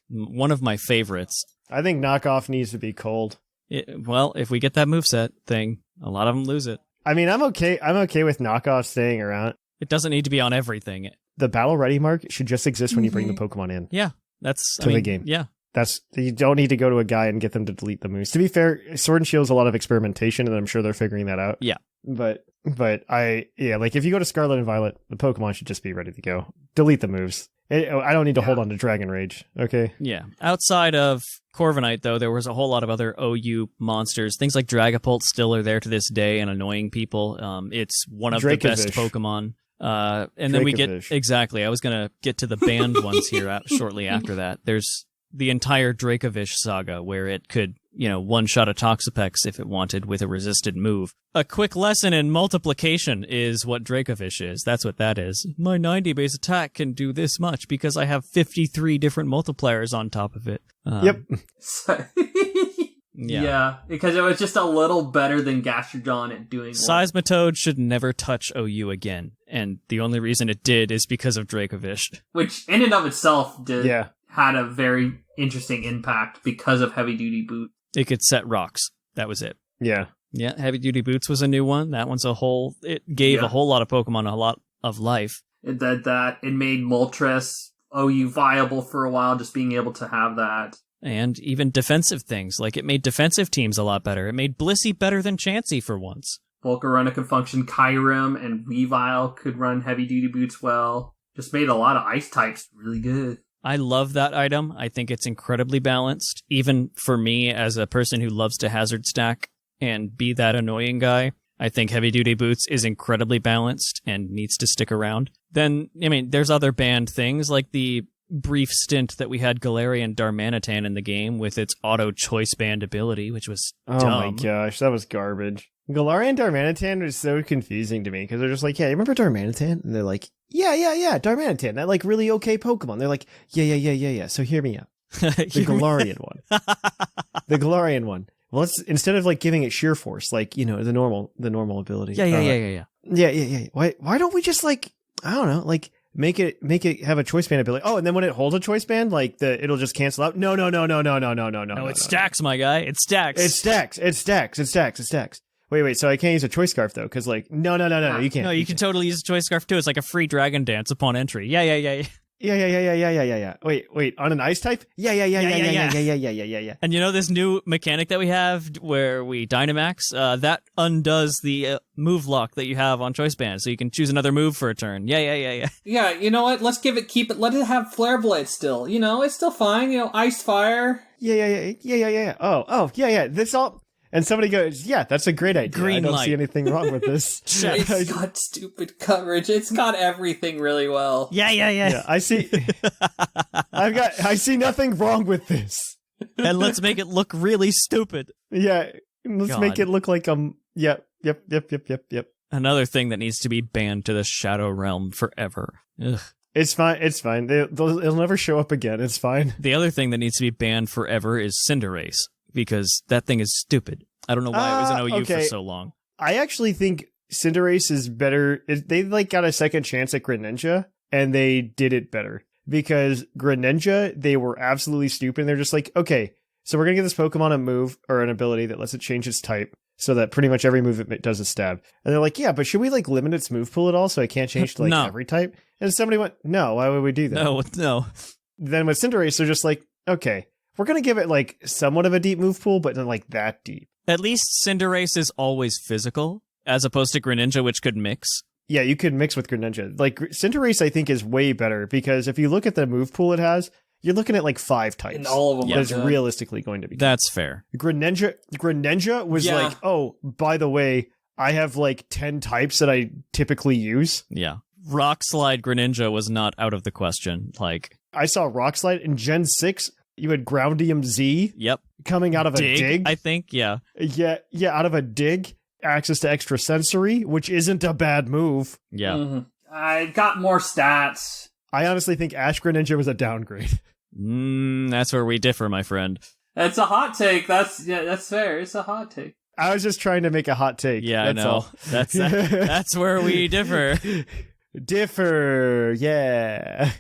Speaker 4: One of my favorites.
Speaker 3: I think knockoff needs to be cold.
Speaker 4: Well, if we get that moveset thing, a lot of them lose it.
Speaker 3: I mean, I'm okay with knockoff staying around.
Speaker 4: It doesn't need to be on everything.
Speaker 3: The battle ready mark should just exist when you bring the Pokemon in.
Speaker 4: Yeah, that's
Speaker 3: the game.
Speaker 4: Yeah.
Speaker 3: You don't need to go to a guy and get them to delete the moves. To be fair, Sword and Shield's a lot of experimentation, and I'm sure they're figuring that out.
Speaker 4: Yeah.
Speaker 3: But like if you go to Scarlet and Violet, the Pokemon should just be ready to go. Delete the moves. I don't need to hold on to Dragon Rage, okay?
Speaker 4: Yeah. Outside of Corviknight, though, there was a whole lot of other OU monsters. Things like Dragapult still are there to this day and annoying people. It's one of the best Pokemon. And then we get... Exactly. I was going to get to the banned ones here shortly after that. There's the entire Dracovish saga, where it could, one-shot a Toxapex if it wanted with a resisted move. A quick lesson in multiplication is what Dracovish is. That's what that is. My 90 base attack can do this much because I have 53 different multipliers on top of it.
Speaker 3: Yep.
Speaker 2: Yeah, because it was just a little better than Gastrodon at doing
Speaker 4: Seismitoad should never touch OU again, and the only reason it did is because of Dracovish.
Speaker 2: Which, in and of itself, had a very interesting impact because of Heavy Duty Boot.
Speaker 4: It could set rocks. That was it.
Speaker 3: Yeah.
Speaker 4: Yeah, Heavy Duty Boots was a new one. That one's it gave a whole lot of Pokemon a lot of life.
Speaker 2: It did that. It made Moltres OU viable for a while, just being able to have that.
Speaker 4: And even defensive things, like it made defensive teams a lot better. It made Blissey better than Chansey for once.
Speaker 2: Volcarona could function, Kyurem and Weavile could run Heavy Duty Boots well. Just made a lot of ice types really good.
Speaker 4: I love that item. I think it's incredibly balanced. Even for me, as a person who loves to hazard stack and be that annoying guy, I think Heavy Duty Boots is incredibly balanced and needs to stick around. Then, there's other banned things, like the brief stint that we had Galarian Darmanitan in the game with its auto choice band ability, which was dumb.
Speaker 3: Oh my gosh, that was garbage. Galarian Darmanitan was so confusing to me because they're just like, yeah, you remember Darmanitan? And they're like, yeah, Darmanitan, that like really okay Pokemon. They're like, yeah. So hear me out. The Galarian one. The Galarian one. Well, instead of like giving it sheer force, like, the normal ability.
Speaker 4: Yeah.
Speaker 3: Why don't we just like, I don't know, like make it have a choice band ability? Oh, and then when it holds a choice band, like it'll just cancel out. No.
Speaker 4: No, it stacks, my guy. It stacks.
Speaker 3: It stacks. Wait, so I can't use a choice scarf though, because like, no, you can't.
Speaker 4: No, you can totally use a choice scarf too. It's like a free dragon dance upon entry. Yeah.
Speaker 3: Yeah. Wait, on an ice type? Yeah.
Speaker 4: And you know this new mechanic that we have where we Dynamax? That undoes the move lock that you have on choice band, so you can choose another move for a turn. Yeah.
Speaker 2: Yeah, you know what? Let's keep it, let it have Flare Blade still. You know, it's still fine. You know, Ice Fire.
Speaker 3: Yeah. Oh, yeah. This all... And somebody goes, yeah, that's a great idea.
Speaker 4: Green
Speaker 3: I don't
Speaker 4: light.
Speaker 3: see anything wrong with this.
Speaker 2: It's got stupid coverage. It's got everything really well.
Speaker 4: Yeah.
Speaker 3: I see. I see nothing wrong with this.
Speaker 4: And let's make it look really stupid.
Speaker 3: Yeah, let's make it look like Yep.
Speaker 4: Another thing that needs to be banned to the Shadow Realm forever. Ugh.
Speaker 3: It's fine. It'll never show up again. It's fine.
Speaker 4: The other thing that needs to be banned forever is Cinderace, because that thing is stupid. I don't know why it was an OU for so long.
Speaker 3: I actually think Cinderace is better. They like got a second chance at Greninja, and they did it better. Because Greninja, they were absolutely stupid. And they're just like, okay, so we're going to give this Pokemon a move or an ability that lets it change its type so that pretty much every move it does is stab. And they're like, yeah, but should we like limit its move pool at all so it can't change to like every type? And somebody went, no, why would we do that?
Speaker 4: No.
Speaker 3: Then with Cinderace, they're just like, okay, we're going to give it like somewhat of a deep move pool, but not like that deep.
Speaker 4: At least Cinderace is always physical, as opposed to Greninja, which could mix.
Speaker 3: Yeah, you could mix with Greninja. Like, Cinderace, I think, is way better, because if you look at the move pool it has, you're looking at like 5 types.
Speaker 2: And all of them
Speaker 3: that's realistically going to be.
Speaker 4: That's fair.
Speaker 3: Greninja was like, oh, by the way, I have like 10 types that I typically use.
Speaker 4: Yeah. Rock Slide Greninja was not out of the question. Like,
Speaker 3: I saw Rock Slide in Gen 6. You had Groundium Z.
Speaker 4: Yep.
Speaker 3: Coming out of a dig.
Speaker 4: I think, yeah.
Speaker 3: Yeah, out of a dig. Access to extrasensory, which isn't a bad move.
Speaker 4: Yeah.
Speaker 2: Mm-hmm. I got more stats.
Speaker 3: I honestly think Ash Greninja was a downgrade.
Speaker 4: That's where we differ, my friend.
Speaker 2: It's a hot take. That's fair. It's a hot take.
Speaker 3: I was just trying to make a hot take.
Speaker 4: Yeah,
Speaker 3: that's
Speaker 4: I know.
Speaker 3: All.
Speaker 4: That's where we differ.
Speaker 3: Yeah.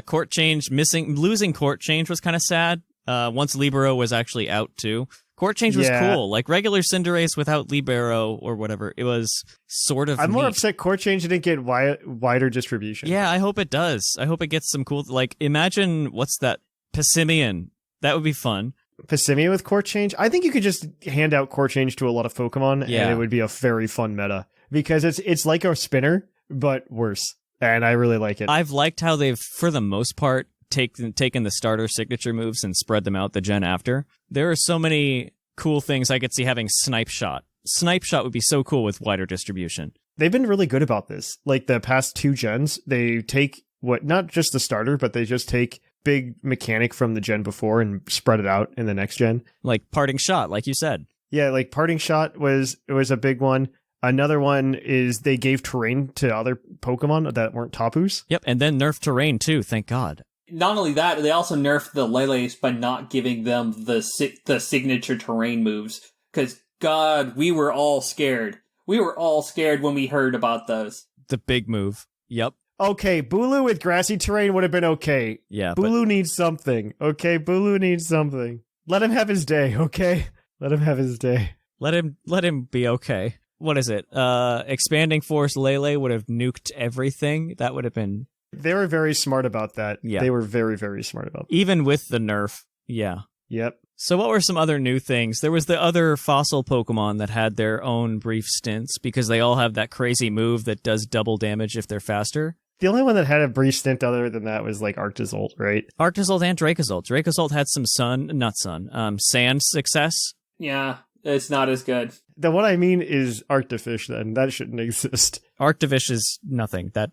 Speaker 4: Court change losing court change was kind of sad. Once Libero was actually out too. Court change was cool. Like regular Cinderace without Libero or whatever. It was sort of
Speaker 3: I'm more
Speaker 4: neat.
Speaker 3: upset Court change didn't get wider distribution.
Speaker 4: Yeah, I hope it does. I hope it gets some cool, like, imagine, what's that? Passimian. That would be fun.
Speaker 3: Passimian with Court change? I think you could just hand out Court change to a lot of Pokemon and it would be a very fun meta. Because it's like a spinner, but worse. And I really like it.
Speaker 4: I've liked how they've, for the most part, taken the starter signature moves and spread them out the gen after. There are so many cool things I could see having Snipe Shot. Snipe Shot would be so cool with wider distribution.
Speaker 3: They've been really good about this. Like the past 2 gens, they take not just the starter, but they just take big mechanic from the gen before and spread it out in the next gen.
Speaker 4: Like Parting Shot, like you said.
Speaker 3: Yeah, like Parting Shot was a big one. Another one is they gave terrain to other Pokemon that weren't Tapus.
Speaker 4: Yep, and then nerf terrain too, thank God.
Speaker 2: Not only that, they also nerfed the Lele's by not giving them the signature terrain moves. Because, God, we were all scared. We were all scared when we heard about those.
Speaker 4: The big move. Yep.
Speaker 3: Okay, Bulu with grassy terrain would have been okay.
Speaker 4: Yeah,
Speaker 3: Bulu needs something. Okay, Bulu needs something. Let him have his day, okay? Let him have his day.
Speaker 4: Let him be okay. What is it? Expanding Force Lele would have nuked everything. That would have been...
Speaker 3: They were very smart about that.
Speaker 4: Yeah.
Speaker 3: They were very, very smart about that.
Speaker 4: Even with the nerf. Yeah.
Speaker 3: Yep.
Speaker 4: So what were some other new things? There was the other fossil Pokemon that had their own brief stints because they all have that crazy move that does double damage if they're faster.
Speaker 3: The only one that had a brief stint other than that was like Arctozolt, right?
Speaker 4: Arctozolt and Dracozolt. Dracozolt had some sand success.
Speaker 2: Yeah, it's not as good.
Speaker 3: The one I mean is Arctofish then. That shouldn't exist.
Speaker 4: Arctofish is nothing. That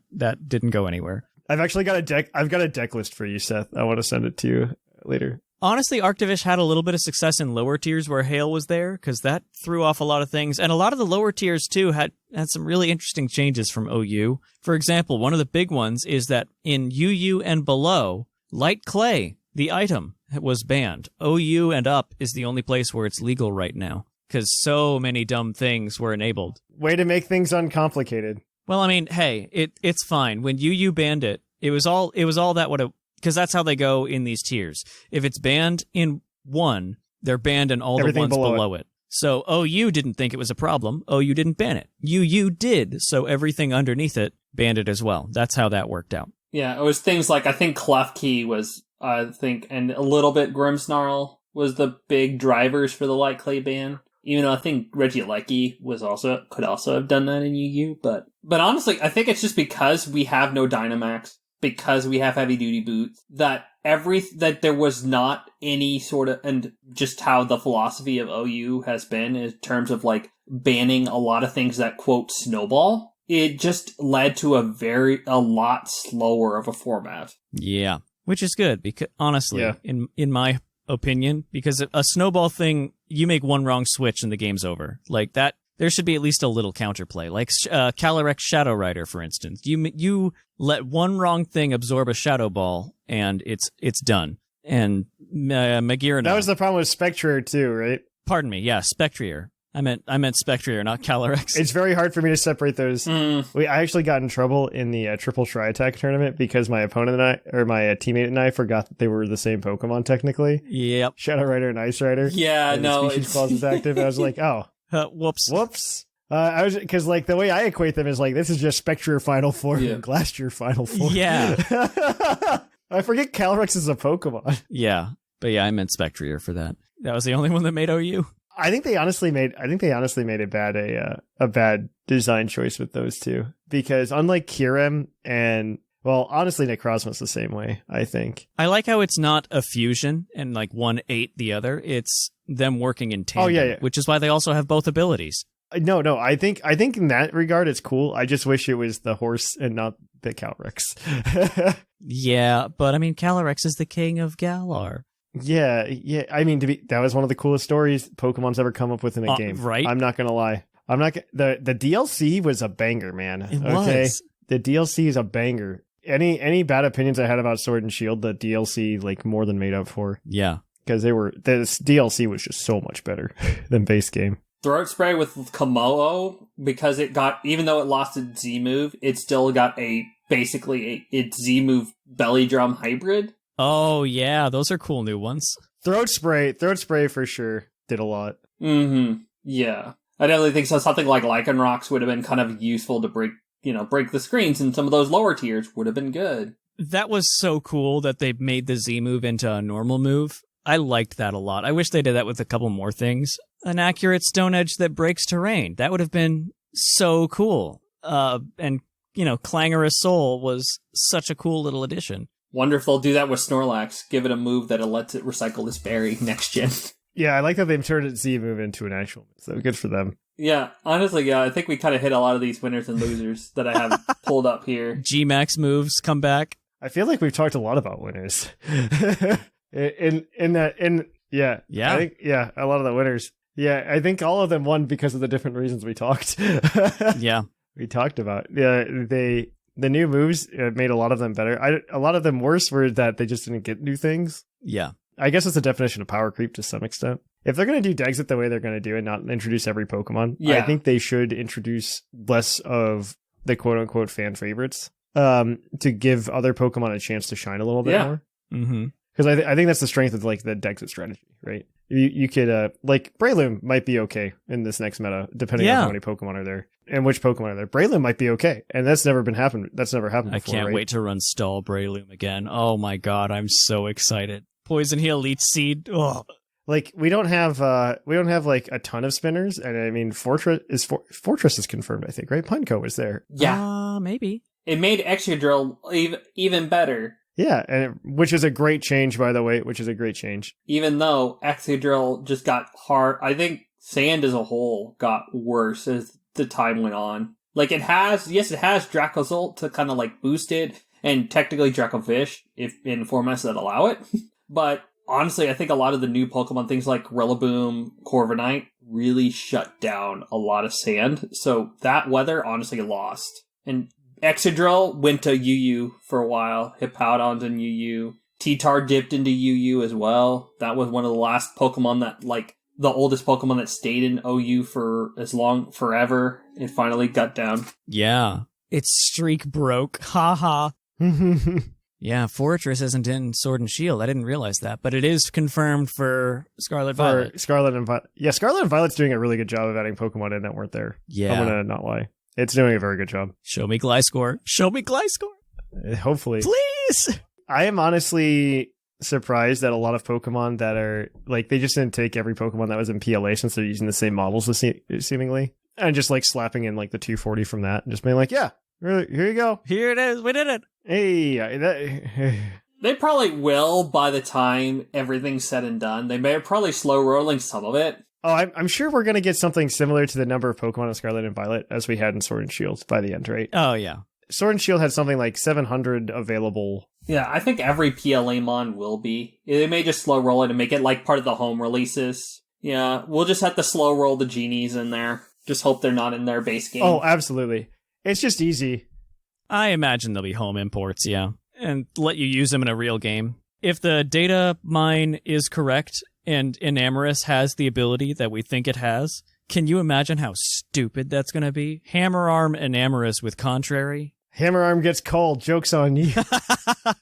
Speaker 4: didn't go anywhere.
Speaker 3: I've actually got a deck. I've got a deck list for you, Seth. I want to send it to you later.
Speaker 4: Honestly, Arctofish had a little bit of success in lower tiers where Hail was there, because that threw off a lot of things. And a lot of the lower tiers, too, had some really interesting changes from OU. For example, one of the big ones is that in UU and below, Light Clay, the item, was banned. OU and up is the only place where it's legal right now, because so many dumb things were enabled.
Speaker 3: Way to make things uncomplicated.
Speaker 4: Well, I mean, hey, it's fine. When UU banned it, it was all that would have... Because that's how they go in these tiers. If it's banned in one, they're banned in all
Speaker 3: Everything
Speaker 4: the ones below it. So OU didn't think it was a problem. OU didn't ban it. UU did, so everything underneath it banned it as well. That's how that worked out.
Speaker 2: Yeah, it was things like, I think Klefki was, and a little bit Grimmsnarl was the big drivers for the light clay ban. Even though I think Reggie Leckie could also have done that in UU, but honestly, I think it's just because we have no Dynamax, because we have heavy duty boots, that there was not any sort of, and just how the philosophy of OU has been in terms of like banning a lot of things that quote snowball. It just led to a lot slower of a format.
Speaker 4: Yeah, which is good because honestly, in my opinion, because a snowball thing, you make one wrong switch and the game's over. Like that, there should be at least a little counterplay. Like Calyrex Shadow Rider, for instance. You let one wrong thing absorb a Shadow Ball and it's done. And Magirana.
Speaker 3: That was the problem with Spectrier too, right?
Speaker 4: Pardon me. Yeah, Spectrier. I meant Spectrier, not Calyrex.
Speaker 3: It's very hard for me to separate those. I actually got in trouble in the Triple Tri Attack tournament because my opponent and I, or my teammate and I, forgot that they were the same Pokemon technically.
Speaker 4: Yep.
Speaker 3: Shadow Rider and Ice Rider.
Speaker 2: Yeah, no.
Speaker 3: The species clause is active. And I was like, oh. Whoops. I was, because like the way I equate them is like, this is just Spectrier Final Form and Glastrier Final Form.
Speaker 4: Yeah.
Speaker 3: I forget Calyrex is a Pokemon.
Speaker 4: Yeah. But yeah, I meant Spectrier for that. That was the only one that made OU.
Speaker 3: I think they honestly made a bad design choice with those two, because unlike Kyurem and, well, honestly, Necrozma's the same way, I think.
Speaker 4: I like how it's not a fusion and like one ate the other. It's them working in tandem, which is why they also have both abilities.
Speaker 3: No, I think in that regard it's cool. I just wish it was the horse and not the Calyrex.
Speaker 4: Yeah, but I mean, Calyrex is the king of Galar.
Speaker 3: Yeah. I mean, that was one of the coolest stories Pokemon's ever come up with in a game.
Speaker 4: Right?
Speaker 3: I'm not gonna lie. The DLC was a banger, man.
Speaker 4: It was.
Speaker 3: The DLC is a banger. Any bad opinions I had about Sword and Shield, the DLC like more than made up for.
Speaker 4: Yeah,
Speaker 3: because this DLC was just so much better than base game.
Speaker 2: Throat Spray with Komodo, because even though it lost its Z move, it still got its Z move Belly Drum hybrid.
Speaker 4: Oh, yeah, those are cool new ones.
Speaker 3: Throat Spray for sure did a lot.
Speaker 2: Mm-hmm. Yeah. I definitely think so. Something like Lycanrocs would have been kind of useful to break the screens, and some of those lower tiers would have been good.
Speaker 4: That was so cool that they made the Z move into a normal move. I liked that a lot. I wish they did that with a couple more things. An accurate Stone Edge that breaks terrain. That would have been so cool. And, Clangorous Soul was such a cool little addition.
Speaker 2: Wonder if they'll do that with Snorlax. Give it a move that lets it recycle this berry next gen.
Speaker 3: Yeah, I like that they've turned its Z move into an actual move, so good for them.
Speaker 2: Yeah, honestly, yeah, I think we kind of hit a lot of these winners and losers that I have pulled up here.
Speaker 4: G-Max moves come back.
Speaker 3: I feel like we've talked a lot about winners. Yeah. I think, a lot of the winners. Yeah, I think all of them won because of the different reasons we talked.
Speaker 4: Yeah.
Speaker 3: We talked about. Yeah, the new moves made a lot of them better. A lot of them worse were that they just didn't get new things.
Speaker 4: Yeah. I
Speaker 3: guess it's a definition of power creep to some extent. If they're going to do Dexit the way they're going to do it, not introduce every Pokemon, I think they should introduce less of the quote-unquote fan favorites to give other Pokemon a chance to shine a little bit more.
Speaker 4: Mm-hmm.
Speaker 3: Because I think that's the strength of like the Dexit strategy, right? You could like Breloom might be okay in this next meta, depending on how many Pokemon are there and which Pokemon are there. Breloom might be okay, and that's never happened before.
Speaker 4: I can't wait to run Stall Breloom again. Oh my god, I'm so excited! Poison Heal, Leech Seed. Oh.
Speaker 3: Like we don't have like a ton of spinners, and I mean Fortress is confirmed, I think, right? Punko is there.
Speaker 2: Yeah,
Speaker 4: maybe
Speaker 2: it made Excadrill even better.
Speaker 3: Yeah, and which is a great change, by the way. Which is a great change.
Speaker 2: Even though Excadrill just got hard, I think Sand as a whole got worse as the time went on. Like it has Dracozolt to kind of like boost it, and technically Dracovish if in formats that allow it. But honestly, I think a lot of the new Pokemon, things like Rillaboom, Corviknight, really shut down a lot of Sand. So that weather honestly lost. And Excadrill went to UU for a while. Hippowdon's in UU. T-Tar dipped into UU as well. That was one of the last Pokemon that, like, the oldest Pokemon that stayed in OU for forever. It finally got down.
Speaker 4: Yeah. Its streak broke. Haha. Yeah, Fortress isn't in Sword and Shield. I didn't realize that, but it is confirmed for Scarlet Violet.
Speaker 3: Scarlet and Violet. Yeah, Scarlet and Violet's doing a really good job of adding Pokemon in that weren't there.
Speaker 4: Yeah.
Speaker 3: I'm gonna not lie. It's doing a very good job.
Speaker 4: Show me Gliscor. Show me Gliscor.
Speaker 3: Hopefully.
Speaker 4: Please!
Speaker 3: I am honestly surprised that a lot of Pokemon that are, like, they just didn't take every Pokemon that was in PLA since they're using the same models, seemingly, and just, like, slapping in, like, the 240 from that, and just being like, yeah, here you go.
Speaker 4: Here it is. We did it.
Speaker 3: Hey,
Speaker 2: They probably will by the time everything's said and done. They may probably slow rolling some of it.
Speaker 3: Oh, I'm sure we're going to get something similar to the number of Pokemon in Scarlet and Violet as we had in Sword and Shield by the end, right?
Speaker 4: Oh, yeah.
Speaker 3: Sword and Shield had something like 700 available.
Speaker 2: Yeah, I think every PLA mon will be. They may just slow roll it and make it like part of the home releases. Yeah, we'll just have to slow roll the genies in there. Just hope they're not in their base game.
Speaker 3: Oh, absolutely. It's just easy.
Speaker 4: I imagine there'll be home imports, yeah. And let you use them in a real game. If the data mine is correct and Enamorus has the ability that we think it has, can you imagine how stupid that's going to be? Hammer Arm Enamorus with Contrary?
Speaker 3: Hammer Arm gets called. Joke's on you.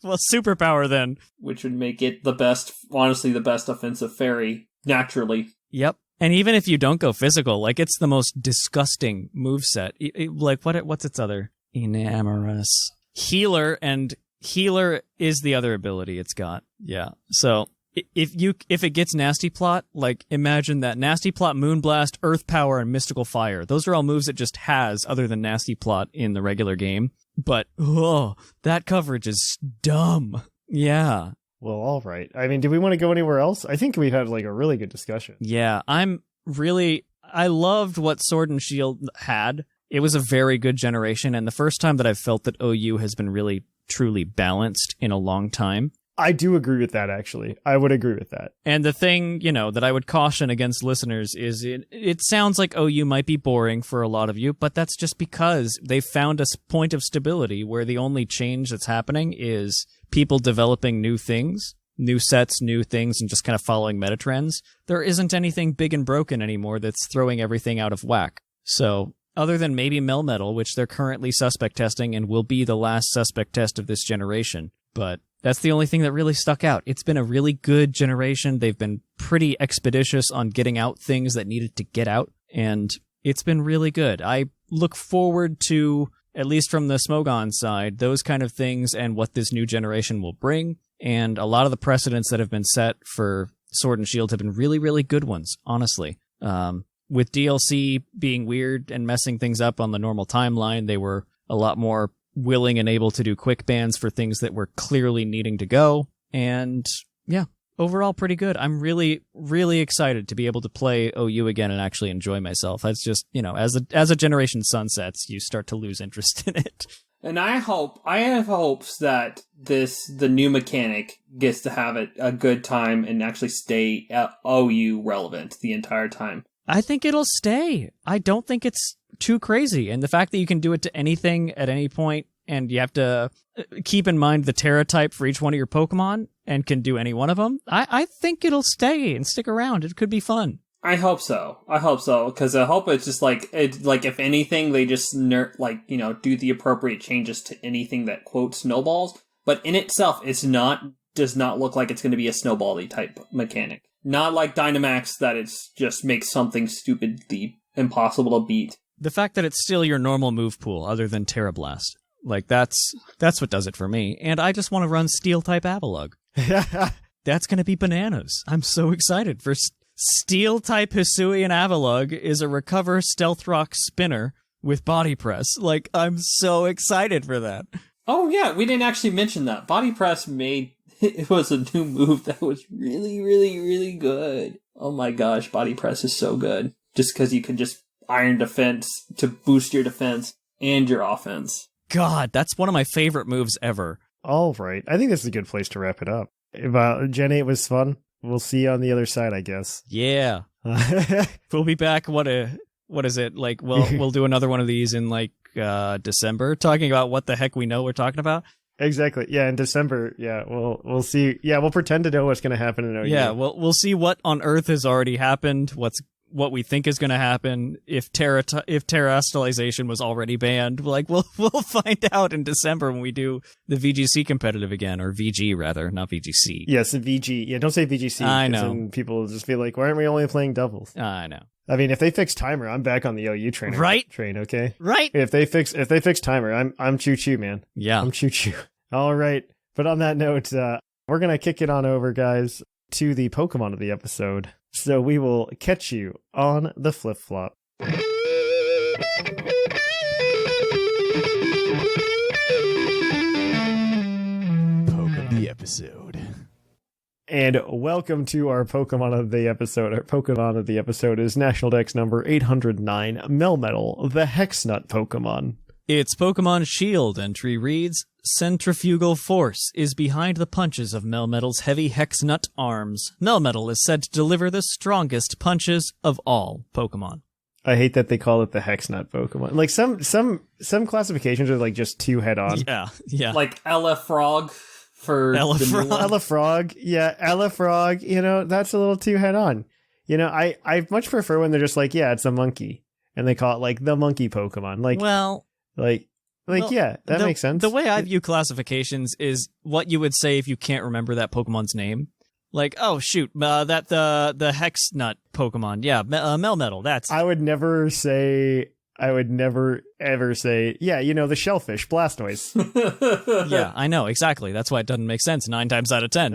Speaker 4: Well, superpower then.
Speaker 2: Which would make it the best, honestly, the best offensive fairy, naturally.
Speaker 4: Yep. And even if you don't go physical, like, it's the most disgusting moveset. Like, what's its other? Enamorus. Healer, and Healer is the other ability it's got. Yeah. So if it gets Nasty Plot, like, imagine that. Nasty Plot, Moonblast, Earth Power, and Mystical Fire. Those are all moves it just has other than Nasty Plot in the regular game. But, that coverage is dumb. Yeah.
Speaker 3: Well, all right. I mean, do we want to go anywhere else? I think we've had, like, a really good discussion.
Speaker 4: Yeah, I loved what Sword and Shield had. It was a very good generation, and the first time that I've felt that OU has been really, truly balanced in a long time.
Speaker 3: I do agree with that, actually. I would agree with that.
Speaker 4: And the thing, that I would caution against listeners is it sounds like OU might be boring for a lot of you, but that's just because they've found a point of stability where the only change that's happening is people developing new things, new sets, new things, and just kind of following meta trends. There isn't anything big and broken anymore that's throwing everything out of whack. So, other than maybe Melmetal, which they're currently suspect testing and will be the last suspect test of this generation, but that's the only thing that really stuck out. It's been a really good generation. They've been pretty expeditious on getting out things that needed to get out, and it's been really good. I look forward to, at least from the Smogon side, those kind of things and what this new generation will bring, and a lot of the precedents that have been set for Sword and Shield have been really, really good ones, honestly. With DLC being weird and messing things up on the normal timeline, they were a lot more willing and able to do quick bans for things that were clearly needing to go. And yeah, overall pretty good. I'm really, really excited to be able to play OU again and actually enjoy myself. That's just, as a generation sunsets, you start to lose interest in it.
Speaker 2: And I have hopes that the new mechanic gets to have a good time and actually stay OU relevant the entire time.
Speaker 4: I think it'll stay. I don't think it's too crazy. And the fact that you can do it to anything at any point, and you have to keep in mind the Terra type for each one of your Pokemon, and can do any one of them, I think it'll stay and stick around. It could be fun.
Speaker 2: I hope so, because I hope it's just if anything, they just do the appropriate changes to anything that, quote, snowballs. But in itself, does not look like it's going to be a snowball-y type mechanic. Not like Dynamax, that it's just makes something stupidly impossible to beat.
Speaker 4: The fact that it's still your normal move pool, other than Terra Blast, like that's what does it for me. And I just want to run Steel-type Avalugg. That's going to be bananas. I'm so excited for Steel-type Hisuian Avalugg is a Recover Stealth Rock Spinner with Body Press. Like, I'm so excited for that.
Speaker 2: Oh yeah, we didn't actually mention that. Body Press it was a new move that was really, really, really good. Oh my gosh, Body Press is so good. Just because you can just Iron Defense to boost your defense and your offense.
Speaker 4: God, that's one of my favorite moves ever.
Speaker 3: All right. I think this is a good place to wrap it up. Gen 8 was fun. We'll see you on the other side, I guess.
Speaker 4: Yeah. We'll be back. What is it? Like, we'll do another one of these in December, talking about what the heck we know we're talking about.
Speaker 3: Exactly. Yeah, in December. Yeah, we'll see. Yeah, we'll pretend to know what's going to happen in OU.
Speaker 4: Yeah, we'll see what on Earth has already happened, what we think is going to happen if terrestrialization was already banned. Like we'll find out in December when we do the VGC competitive again, or VG rather, not VGC.
Speaker 3: Yes, the VG. Yeah, don't say VGC.
Speaker 4: I know.
Speaker 3: Then people will just be like, why aren't we only playing doubles?
Speaker 4: I know.
Speaker 3: I mean, if they fix timer, I'm back on the OU train. Okay.
Speaker 4: Right.
Speaker 3: If they fix timer, I'm choo choo, man.
Speaker 4: Yeah.
Speaker 3: I'm choo choo. All right. But on that note, we're gonna kick it on over, guys, to the Pokemon of the episode. So we will catch you on the flip flop.
Speaker 5: Poke of the episode.
Speaker 3: And welcome to our Pokemon of the episode. Our Pokemon of the episode is National Dex number 809, Melmetal, the Hexnut Pokemon.
Speaker 4: Its Pokemon Shield entry reads, Centrifugal force is behind the punches of Melmetal's heavy Hexnut arms. Melmetal is said to deliver the strongest punches of all Pokemon.
Speaker 3: I hate that they call it the Hexnut Pokemon. Like some classifications are like just too head on.
Speaker 4: Yeah.
Speaker 2: Like Elefrog for
Speaker 3: Elefrog, yeah, Elefrog, you know, that's a little too head on. You know, I much prefer when they're just like, yeah, it's a monkey. And they call it like the monkey Pokemon. Like,
Speaker 4: well,
Speaker 3: yeah, that makes sense.
Speaker 4: The way I view classifications is what you would say if you can't remember that Pokemon's name. Like, oh shoot, that the Hexnut Pokemon, yeah, Melmetal. That's.
Speaker 3: I would never ever say, yeah, you know, the shellfish, Blastoise.
Speaker 4: Yeah, I know exactly. That's why it doesn't make sense 9 times out of 10.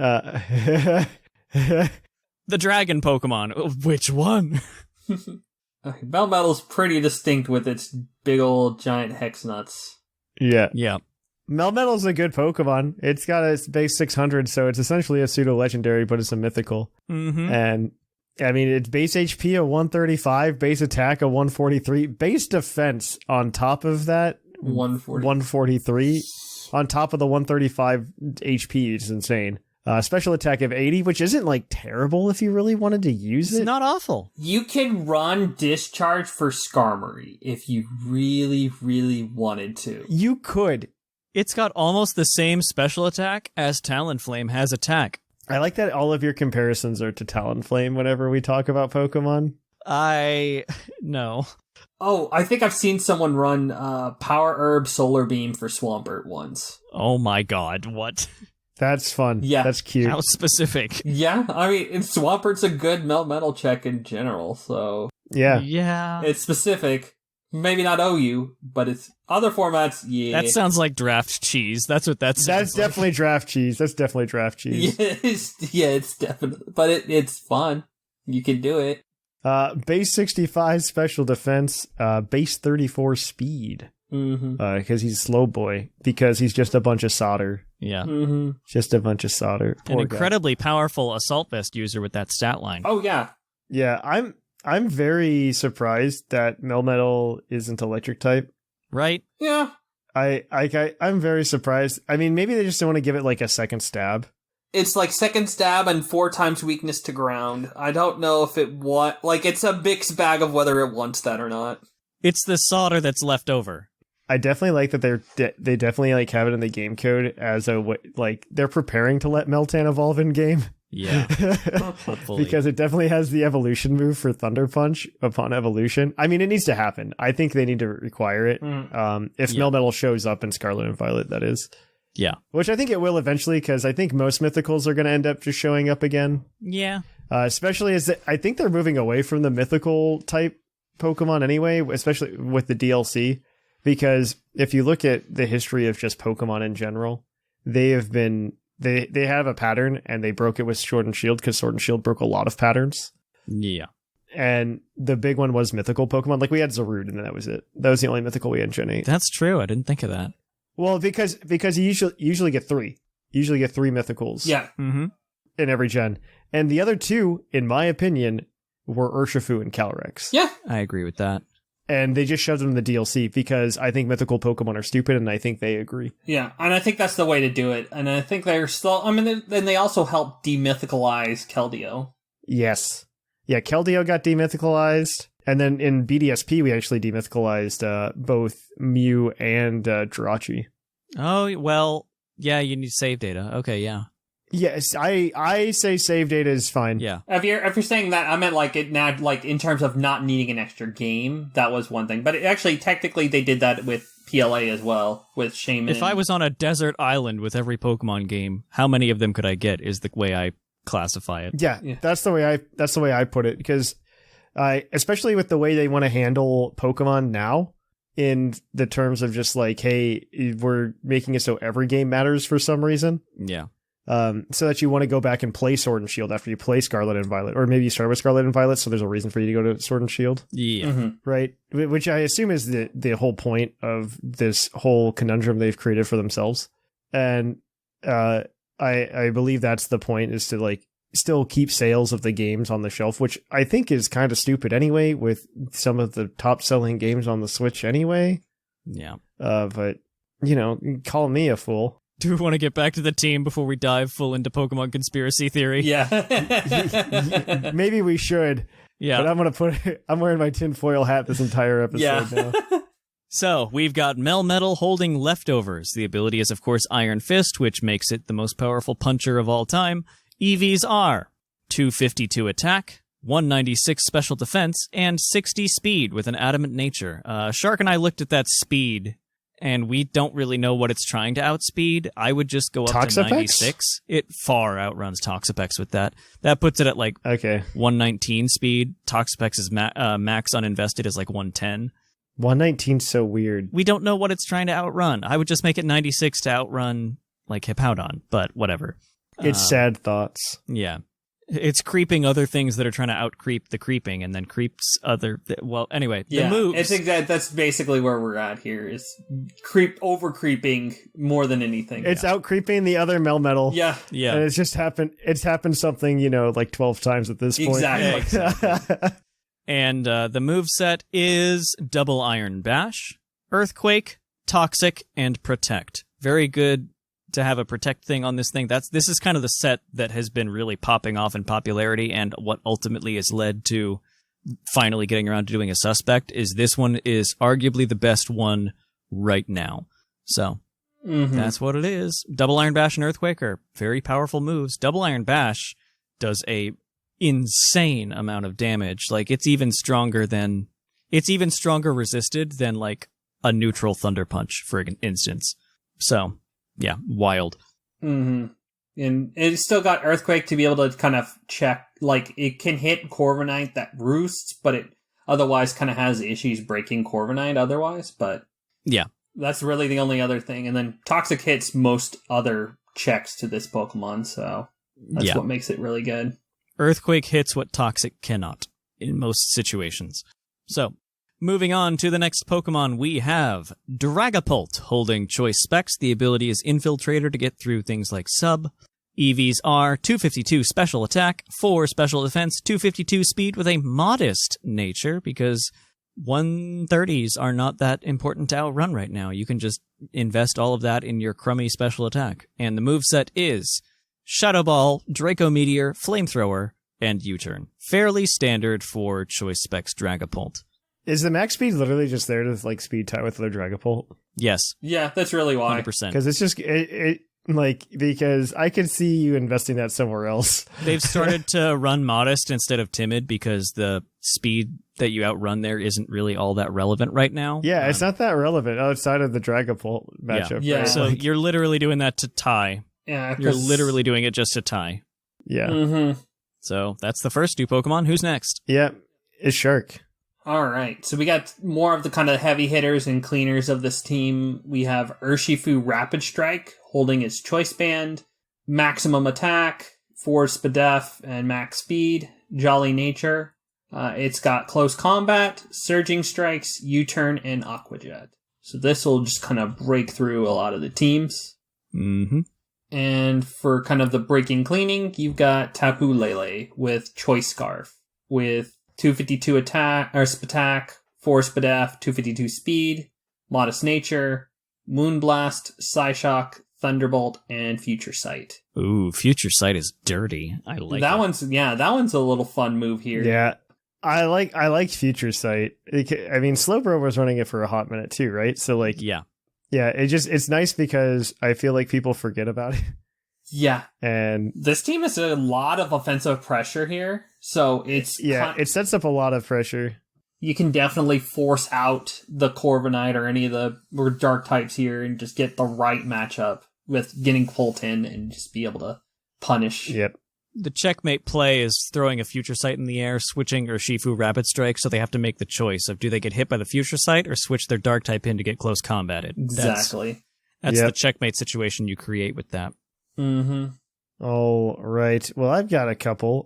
Speaker 4: The dragon Pokemon, which one?
Speaker 2: Melmetal's pretty distinct with its big old giant hex nuts.
Speaker 3: Yeah. Melmetal's a good Pokemon. It's got a base 600, so it's essentially a pseudo-legendary, but it's a mythical.
Speaker 4: Mm-hmm.
Speaker 3: And, I mean, it's base HP of 135, base attack of 143, base defense on top of that, 143, on top of the 135 HP is insane. Special attack of 80, which isn't, like, terrible if you really wanted to use it.
Speaker 4: It's not awful.
Speaker 2: You can run Discharge for Skarmory if you really, really wanted to.
Speaker 3: You could.
Speaker 4: It's got almost the same special attack as Talonflame has attack.
Speaker 3: I like that all of your comparisons are to Talonflame whenever we talk about Pokemon.
Speaker 4: No.
Speaker 2: Oh, I think I've seen someone run Power Herb Solar Beam for Swampert once.
Speaker 4: Oh my god, what?
Speaker 3: That's fun.
Speaker 2: Yeah.
Speaker 3: That's cute.
Speaker 4: How specific.
Speaker 2: Yeah, I mean, Swampert's a good Melmetal check in general, so...
Speaker 3: Yeah.
Speaker 2: It's specific. Maybe not OU, but it's other formats, yeah.
Speaker 4: That sounds like draft cheese. That's what that sounds
Speaker 3: That's
Speaker 4: like.
Speaker 3: definitely draft cheese. That's definitely draft cheese.
Speaker 2: It's definitely... But it's fun. You can do it.
Speaker 3: Base 65 special defense, base 34 speed.
Speaker 2: Mm-hmm.
Speaker 3: Because he's slow boy. Because he's just a bunch of solder.
Speaker 4: Yeah.
Speaker 2: Mm-hmm.
Speaker 3: Just a bunch of solder.
Speaker 4: An incredibly powerful Assault Vest user with that stat line.
Speaker 2: Oh, yeah.
Speaker 3: Yeah, I'm very surprised that Melmetal isn't electric type.
Speaker 4: Right?
Speaker 2: Yeah.
Speaker 3: I'm very surprised. I mean, maybe they just don't want to give it like a second stab.
Speaker 2: It's like second stab and 4 times weakness to ground. I don't know if it it's a mixed bag of whether it wants that or not.
Speaker 4: It's the solder that's left over.
Speaker 3: I definitely like that they definitely like have it in the game code as they're preparing to let Meltan evolve in game.
Speaker 4: Yeah. Hopefully.
Speaker 3: Because it definitely has the evolution move for Thunder Punch upon evolution. I mean, it needs to happen. I think they need to require it. If Melmetal shows up in Scarlet and Violet, that is.
Speaker 4: Yeah.
Speaker 3: Which I think it will eventually, because I think most mythicals are going to end up just showing up again.
Speaker 4: Yeah.
Speaker 3: Especially as I think they're moving away from the mythical type Pokemon anyway, especially with the DLC. Because if you look at the history of just Pokemon in general, they have a pattern, and they broke it with Sword and Shield, because Sword and Shield broke a lot of patterns.
Speaker 4: Yeah.
Speaker 3: And the big one was mythical Pokemon. Like, we had Zarude, and that was it. That was the only mythical we had in Gen 8.
Speaker 4: That's true. I didn't think of that.
Speaker 3: Well, because you usually get 3. You usually get 3 mythicals.
Speaker 2: Yeah.
Speaker 4: Mm-hmm.
Speaker 3: In every gen. And the other 2, in my opinion, were Urshifu and Calyrex.
Speaker 2: Yeah.
Speaker 4: I agree with that.
Speaker 3: And they just shoved them in the DLC because I think mythical Pokemon are stupid, and I think they agree.
Speaker 2: Yeah, and I think that's the way to do it. And I think they're still... I mean, then they also help demythicalize Keldeo.
Speaker 3: Yes. Yeah, Keldeo got demythicalized. And then in BDSP, we actually demythicalized both Mew and Jirachi.
Speaker 4: Oh, well, yeah, you need save data. Okay, yeah.
Speaker 3: Yes, I say save data is fine.
Speaker 4: Yeah.
Speaker 2: If you're saying that, I meant like it now, like in terms of not needing an extra game. That was one thing, but actually, technically, they did that with PLA as well with Shaman.
Speaker 4: If I was on a desert island with every Pokemon game, how many of them could I get? Is the way I classify it.
Speaker 3: Yeah, that's the way I put it, because especially with the way they want to handle Pokemon now, in the terms of just like, hey, we're making it so every game matters for some reason.
Speaker 4: Yeah.
Speaker 3: So that you want to go back and play Sword and Shield after you play Scarlet and Violet, or maybe you start with Scarlet and Violet, so there's a reason for you to go to Sword and Shield.
Speaker 4: Yeah.
Speaker 2: Mm-hmm.
Speaker 3: Right? Which I assume is the whole point of this whole conundrum they've created for themselves. And I believe that's the point, is to like still keep sales of the games on the shelf, which I think is kind of stupid anyway, with some of the top selling games on the Switch anyway.
Speaker 4: Yeah.
Speaker 3: But, you know, call me a fool.
Speaker 4: Do we want to get back to the team before we dive full into Pokemon conspiracy theory?
Speaker 2: Yeah.
Speaker 3: Maybe we should.
Speaker 4: Yeah.
Speaker 3: But I'm wearing my tinfoil hat this entire episode now.
Speaker 4: So, we've got Melmetal holding Leftovers. The ability is, of course, Iron Fist, which makes it the most powerful puncher of all time. EVs are 252 attack, 196 special defense, and 60 speed with an adamant nature. Shark and I looked at that speed, and we don't really know what it's trying to outspeed. I would just go up
Speaker 3: Toxapex?
Speaker 4: to 96. It far outruns Toxapex with that. That puts it at like 119 speed. Toxapex's max uninvested is like 110.
Speaker 3: 119's so weird.
Speaker 4: We don't know what it's trying to outrun. I would just make it 96 to outrun like Hippowdon, but whatever.
Speaker 3: It's sad thoughts.
Speaker 4: Yeah. It's creeping other things that are trying to out-creep the creeping, and then creeps other... Well, anyway, the moves...
Speaker 2: That's basically where we're at here, is over-creeping more than anything.
Speaker 3: It's out-creeping the other Melmetal.
Speaker 2: Yeah.
Speaker 4: Yeah.
Speaker 3: And it's happened something, like 12 times at this point.
Speaker 2: Exactly.
Speaker 4: And the moveset is Double Iron Bash, Earthquake, Toxic, and Protect. Very good to have a Protect thing on this thing. This is kind of the set that has been really popping off in popularity, and what ultimately has led to finally getting around to doing a Suspect is this one is arguably the best one right now. So that's what it is. Double Iron Bash and Earthquake are very powerful moves. Double Iron Bash does a insane amount of damage. Like it's even stronger resisted than like a neutral Thunder Punch, for instance. So yeah, wild.
Speaker 2: Mm-hmm. And it's still got Earthquake to be able to kind of check, like it can hit Corviknight that roosts, but it otherwise kind of has issues breaking Corviknight otherwise. But
Speaker 4: yeah,
Speaker 2: that's really the only other thing. And then Toxic hits most other checks to this Pokemon, so that's what makes it really good.
Speaker 4: Earthquake hits what Toxic cannot in most situations. So, moving on to the next Pokemon, we have Dragapult, holding Choice Specs. The ability is Infiltrator to get through things like Sub. EVs are 252 special attack, 4 special defense, 252 speed with a modest nature, because 130s are not that important to outrun right now. You can just invest all of that in your crummy special attack. And the moveset is Shadow Ball, Draco Meteor, Flamethrower, and U-Turn. Fairly standard for Choice Specs Dragapult.
Speaker 3: Is the max speed literally just there to like speed tie with their Dragapult?
Speaker 4: Yes.
Speaker 2: Yeah, that's really why.
Speaker 4: 100%.
Speaker 3: Because it's just because I could see you investing that somewhere else.
Speaker 4: They've started to run Modest instead of Timid because the speed that you outrun there isn't really all that relevant right now.
Speaker 3: Yeah, it's not that relevant outside of the Dragapult matchup.
Speaker 2: Yeah.
Speaker 3: Right?
Speaker 4: So you're literally doing that to tie.
Speaker 2: Yeah,
Speaker 4: You're literally doing it just to tie.
Speaker 3: Yeah.
Speaker 2: Mm-hmm.
Speaker 4: So that's the first 2 Pokemon. Who's next?
Speaker 3: Yeah, it's Shark.
Speaker 2: All right, so we got more of the kind of heavy hitters and cleaners of this team. We have Urshifu Rapid Strike, holding its Choice Band, Maximum Attack, Force Spadef, and Max Speed, Jolly Nature. It's got Close Combat, Surging Strikes, U-Turn, and Aqua Jet. So this will just kind of break through a lot of the teams.
Speaker 4: Mm-hmm.
Speaker 2: And for kind of the breaking cleaning, you've got Tapu Lele with Choice Scarf, with 252 attack, 4 Spadef, 252 speed, Modest Nature, Moonblast, Psyshock, Thunderbolt, and Future Sight.
Speaker 4: Ooh, Future Sight is dirty. I like
Speaker 2: that
Speaker 4: it.
Speaker 2: That one's a little fun move here.
Speaker 3: Yeah. I like Future Sight. I mean, Slowbro was running it for a hot minute too, right? So like,
Speaker 4: yeah,
Speaker 3: it's nice because I feel like people forget about it.
Speaker 2: Yeah.
Speaker 3: And
Speaker 2: this team has a lot of offensive pressure here. So it's...
Speaker 3: it sets up a lot of pressure.
Speaker 2: You can definitely force out the Corviknight or any of the dark types here and just get the right matchup with getting Colt in and just be able to punish.
Speaker 3: Yep.
Speaker 4: The checkmate play is throwing a Future Sight in the air, switching Urshifu Rapid Strike, so they have to make the choice of do they get hit by the Future Sight or switch their Dark type in to get close combated.
Speaker 2: Exactly.
Speaker 4: That's the checkmate situation you create with that.
Speaker 2: Mm-hmm.
Speaker 3: All right. Well, I've got a couple,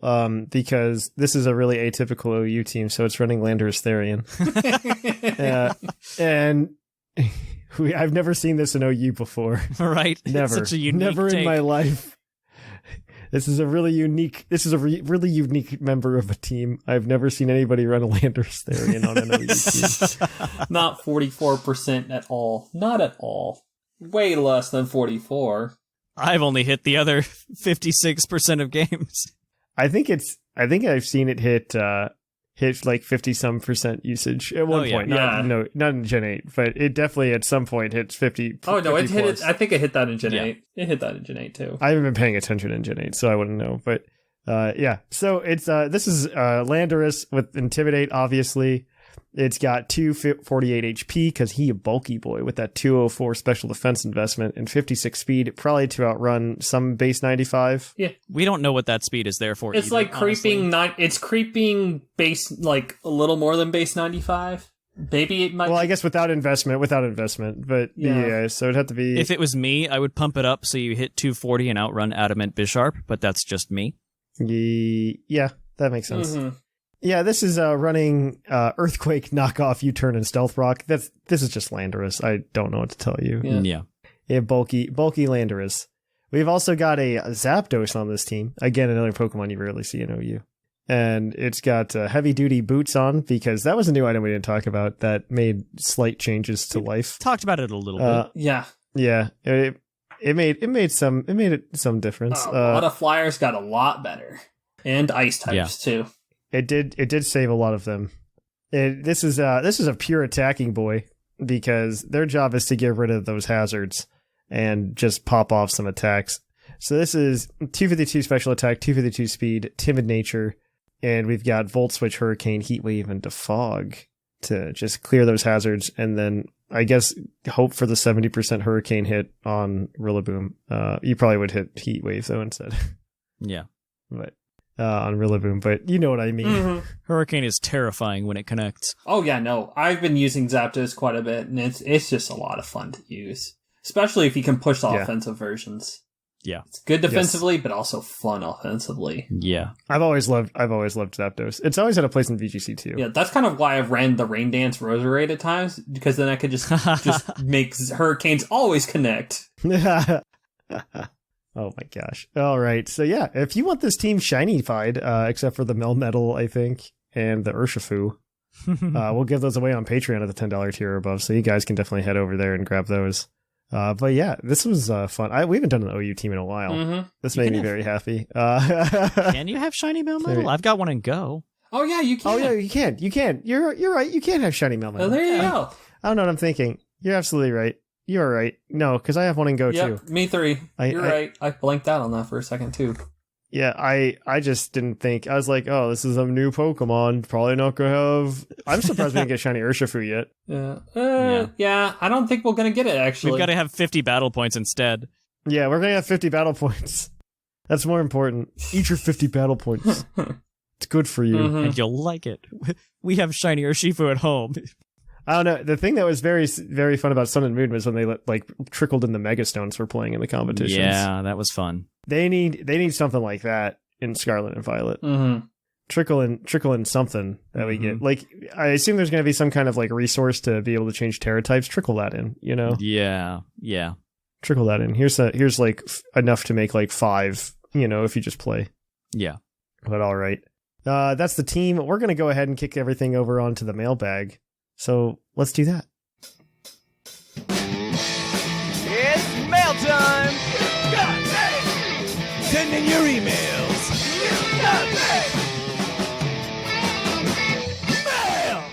Speaker 3: because this is a really atypical OU team, so it's running Landorus Therian. And I've never seen this in OU before.
Speaker 4: Right?
Speaker 3: Never.
Speaker 4: It's such a unique
Speaker 3: Never
Speaker 4: take.
Speaker 3: in my life. This is a really unique member of a team. I've never seen anybody run a Landorus Therian on an OU team.
Speaker 2: Not 44% at all. Not at all. Way less than 44.
Speaker 4: I've only hit the other 56% of games.
Speaker 3: I think I've seen it hit like 50% usage at one point.
Speaker 2: Nah.
Speaker 3: No, not in Gen 8, but it definitely at some point hits 50.
Speaker 2: Oh no,
Speaker 3: 50
Speaker 2: it hit
Speaker 3: plus.
Speaker 2: it. I think it hit that in Gen 8. It hit that in Gen 8 too.
Speaker 3: I haven't been paying attention in Gen 8, so I wouldn't know. But yeah, so it's this is Landorus with Intimidate, obviously. It's got 248 HP because he a bulky boy with that 204 special defense investment and 56 speed, probably to outrun some base 95.
Speaker 2: Yeah,
Speaker 4: we don't know what that speed is there for.
Speaker 2: It's
Speaker 4: either,
Speaker 2: like creeping.
Speaker 4: honestly.
Speaker 2: It's creeping base like a little more than base 95. Maybe it might.
Speaker 3: Well, I guess without investment, but yeah, so it'd have to be.
Speaker 4: If it was me, I would pump it up so you hit 240 and outrun Adamant Bisharp, but that's just me.
Speaker 3: Yeah, that makes sense.
Speaker 2: Mm-hmm.
Speaker 3: Yeah, this is running Earthquake, Knockoff, U-Turn, and Stealth Rock. This is just Landorus. I don't know what to tell you.
Speaker 4: Yeah,
Speaker 3: bulky Landorus. We've also got a Zapdos on this team. Again, another Pokemon you rarely see in OU. And it's got heavy-duty boots on, because that was a new item we didn't talk about that made slight changes to life.
Speaker 4: Talked about it a little bit.
Speaker 2: Yeah.
Speaker 3: It made some difference.
Speaker 2: A lot of flyers got a lot better. And ice types too.
Speaker 3: It did save a lot of them. This is a pure attacking boy, because their job is to get rid of those hazards and just pop off some attacks. So this is 252 special attack, 252 speed, timid nature, and we've got Volt Switch, Hurricane, Heat Wave, and Defog to just clear those hazards, and then I guess hope for the 70% Hurricane hit on Rillaboom. You probably would hit Heat Wave though instead.
Speaker 4: Yeah,
Speaker 3: but. On Rillaboom, but you know what I mean.
Speaker 2: Mm-hmm.
Speaker 4: Hurricane is terrifying when it connects.
Speaker 2: Oh yeah, no. I've been using Zapdos quite a bit, and it's just a lot of fun to use. Especially if you can push the offensive versions.
Speaker 4: Yeah.
Speaker 2: It's good defensively, but also fun offensively.
Speaker 4: Yeah.
Speaker 3: I've always loved Zapdos. It's always had a place in VGC too.
Speaker 2: Yeah, that's kind of why I've ran the Rain Dance Roserade at times, because then I could just make Hurricanes always connect.
Speaker 3: Oh my gosh. All right. So yeah, if you want this team shiny-fied, except for the Melmetal, I think, and the Urshifu, we'll give those away on Patreon at the $10 tier or above, so you guys can definitely head over there and grab those. But yeah, this was fun. We haven't done an OU team in a while.
Speaker 2: Mm-hmm.
Speaker 3: This made me very happy.
Speaker 4: Can you have shiny Melmetal? I've got one in Go.
Speaker 2: Oh yeah, you can.
Speaker 3: Oh yeah, you can. You can. You're right. You can have shiny Melmetal.
Speaker 2: Oh, there you go.
Speaker 3: I don't know what I'm thinking. You're absolutely right. You're right. No, because I have one in Go too.
Speaker 2: Me three. You're right. I blanked out on that for a second too.
Speaker 3: Yeah, I just didn't think. I was like, oh, this is a new Pokemon. Probably not going to have... I'm surprised we didn't get shiny Urshifu yet.
Speaker 2: Yeah, I don't think we're going to get it, actually.
Speaker 4: We've got to have 50 battle points instead.
Speaker 3: Yeah, we're going to have 50 battle points. That's more important. Eat your 50 battle points. It's good for you.
Speaker 2: Mm-hmm.
Speaker 4: And you'll like it. We have shiny Urshifu at home.
Speaker 3: I don't know. The thing that was very, very fun about Sun and Moon was when they trickled in the Megastones for playing in the competitions.
Speaker 4: Yeah, that was fun.
Speaker 3: They need something like that in Scarlet and Violet.
Speaker 2: Mm-hmm.
Speaker 3: Trickle in something that we get. Like, I assume there's going to be some kind of resource to be able to change Terra types. Trickle that in, you know?
Speaker 4: Yeah.
Speaker 3: Trickle that in. Here's enough to make 5, if you just play.
Speaker 4: Yeah.
Speaker 3: But all right. That's the team. We're going to go ahead and kick everything over onto the mailbag. So let's do that.
Speaker 5: It's mail time! Send in your emails! Mail!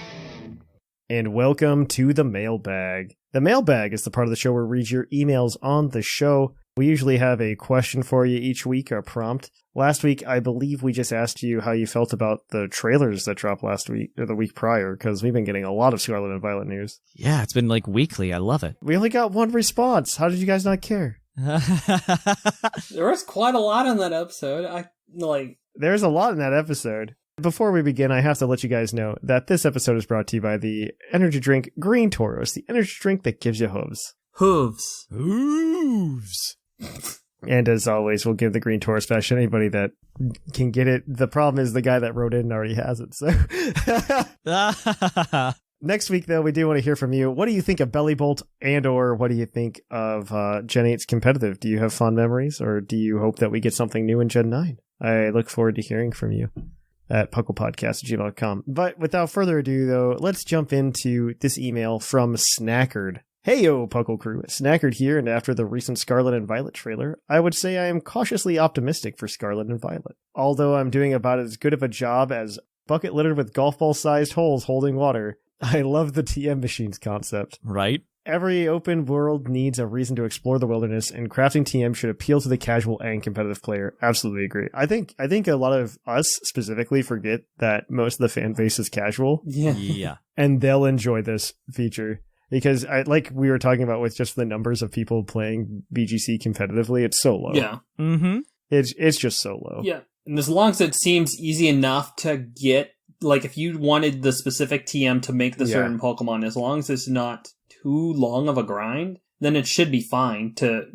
Speaker 3: And welcome to the mailbag. The mailbag is the part of the show where we read your emails on the show. We usually have a question for you each week, a prompt. Last week, I believe we just asked you how you felt about the trailers that dropped last week, or the week prior, because we've been getting a lot of Scarlet and Violet news.
Speaker 4: Yeah, it's been like weekly. I love it.
Speaker 3: We only got one response. How did you guys not care?
Speaker 2: There was quite a lot in that episode.
Speaker 3: There's a lot in that episode. Before we begin, I have to let you guys know that this episode is brought to you by the energy drink Green Toros, the energy drink that gives you hooves.
Speaker 2: Hooves.
Speaker 4: Hooves.
Speaker 3: And as always, we'll give the Green Toros back to anybody that can get it. The problem is the guy that wrote in already has it. So next week, though, we do want to hear from you. What do you think of Bellibolt, and or what do you think of Gen 8's competitive? Do you have fond memories, or do you hope that we get something new in Gen 9? I look forward to hearing from you at puclpodcast@gmail.com. But without further ado, though, let's jump into this email from Snackard. Hey yo, Puckle crew, Snackard here, and after the recent Scarlet and Violet trailer, I would say I am cautiously optimistic for Scarlet and Violet. Although I'm doing about as good of a job as bucket littered with golf ball-sized holes holding water, I love the TM machines concept.
Speaker 4: Right?
Speaker 3: Every open world needs a reason to explore the wilderness, and crafting TM should appeal to the casual and competitive player. Absolutely agree. I think a lot of us specifically forget that most of the fan base is casual.
Speaker 4: Yeah.
Speaker 3: And they'll enjoy this feature. Because, like we were talking about with just the numbers of people playing VGC competitively, it's so low.
Speaker 2: Yeah.
Speaker 4: Mm-hmm.
Speaker 3: It's just so low.
Speaker 2: Yeah. And as long as it seems easy enough to get, like, if you wanted the specific TM to make the certain Pokemon, as long as it's not too long of a grind, then it should be fine to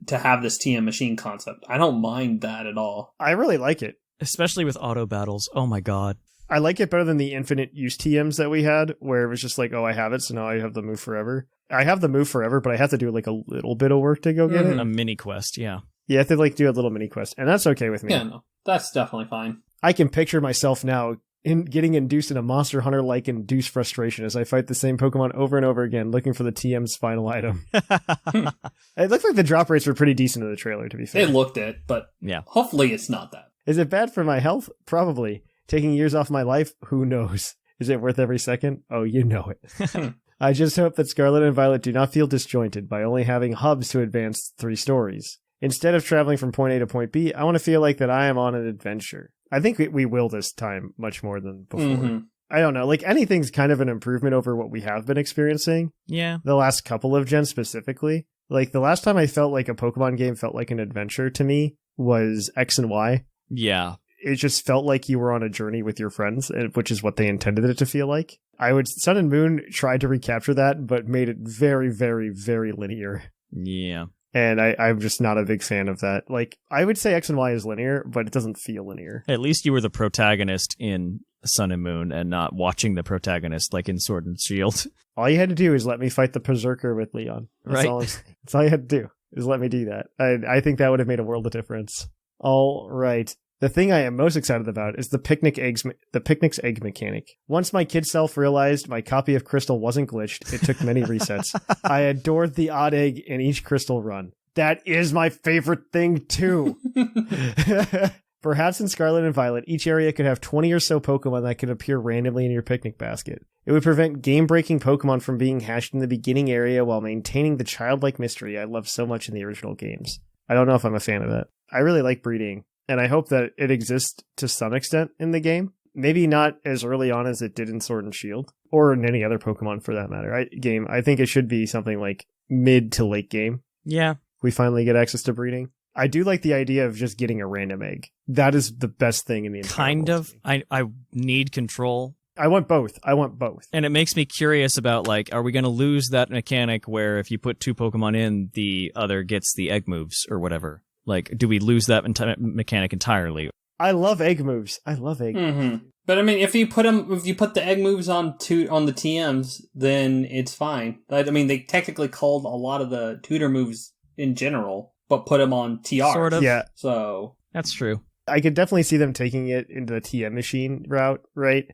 Speaker 2: have this TM machine concept. I don't mind that at all.
Speaker 3: I really like it.
Speaker 4: Especially with auto battles. Oh my god.
Speaker 3: I like it better than the infinite use TMs that we had, where it was just like, oh, I have it, so now I have the move forever. I have the move forever, but I have to do like a little bit of work to go get it.
Speaker 4: A mini quest, yeah.
Speaker 3: Yeah, I have to like do a little mini quest, and that's okay with me.
Speaker 2: Yeah, no, that's definitely fine.
Speaker 3: I can picture myself now getting induced in a Monster Hunter-like induced frustration as I fight the same Pokemon over and over again, looking for the TM's final item. It looked like the drop rates were pretty decent in the trailer, to be fair.
Speaker 2: They looked it, but
Speaker 4: yeah.
Speaker 2: Hopefully it's not that.
Speaker 3: Is it bad for my health? Probably. Taking years off my life? Who knows? Is it worth every second? Oh, you know it. I just hope that Scarlet and Violet do not feel disjointed by only having hubs to advance 3 stories. Instead of traveling from point A to point B, I want to feel like that I am on an adventure. I think we will this time much more than before. Mm-hmm. I don't know. Like, anything's kind of an improvement over what we have been experiencing.
Speaker 4: Yeah.
Speaker 3: The last couple of gens specifically. Like, the last time I felt like a Pokemon game felt like an adventure to me was X and Y.
Speaker 4: Yeah.
Speaker 3: It just felt like you were on a journey with your friends, which is what they intended it to feel like. Sun and Moon tried to recapture that, but made it very, very, very linear.
Speaker 4: Yeah.
Speaker 3: And I'm just not a big fan of that. Like, I would say X and Y is linear, but it doesn't feel linear.
Speaker 4: At least you were the protagonist in Sun and Moon and not watching the protagonist like in Sword and Shield.
Speaker 3: All you had to do is let me fight the Berserker with Leon.
Speaker 4: Right.
Speaker 3: That's all you had to do, is let me do that. I think that would have made a world of difference. All right. The thing I am most excited about is the Picnic's egg mechanic. Once my kid self realized my copy of Crystal wasn't glitched, it took many resets. I adored the odd egg in each Crystal run. That is my favorite thing, too. Perhaps in Scarlet and Violet, each area could have 20 or so Pokemon that could appear randomly in your picnic basket. It would prevent game-breaking Pokemon from being hatched in the beginning area while maintaining the childlike mystery I love so much in the original games. I don't know if I'm a fan of that. I really like breeding. And I hope that it exists to some extent in the game. Maybe not as early on as it did in Sword and Shield, or in any other Pokemon for that matter. I think it should be something like mid to late game.
Speaker 4: Yeah.
Speaker 3: We finally get access to breeding. I do like the idea of just getting a random egg. That is the best thing in the entire
Speaker 4: kind
Speaker 3: world.
Speaker 4: Of. I need control.
Speaker 3: I want both.
Speaker 4: And it makes me curious about, like, are we going to lose that mechanic where if you put 2 Pokemon in, the other gets the egg moves or whatever? Like, do we lose that mechanic entirely?
Speaker 3: I love egg moves. I love egg moves.
Speaker 2: Mm-hmm. But I mean, if you put the egg moves on the TMs, then it's fine. I mean, they technically called a lot of the tutor moves in general, but put them on TR.
Speaker 4: Sort of.
Speaker 3: Yeah.
Speaker 2: So
Speaker 4: that's true.
Speaker 3: I could definitely see them taking it into the TM machine route, right?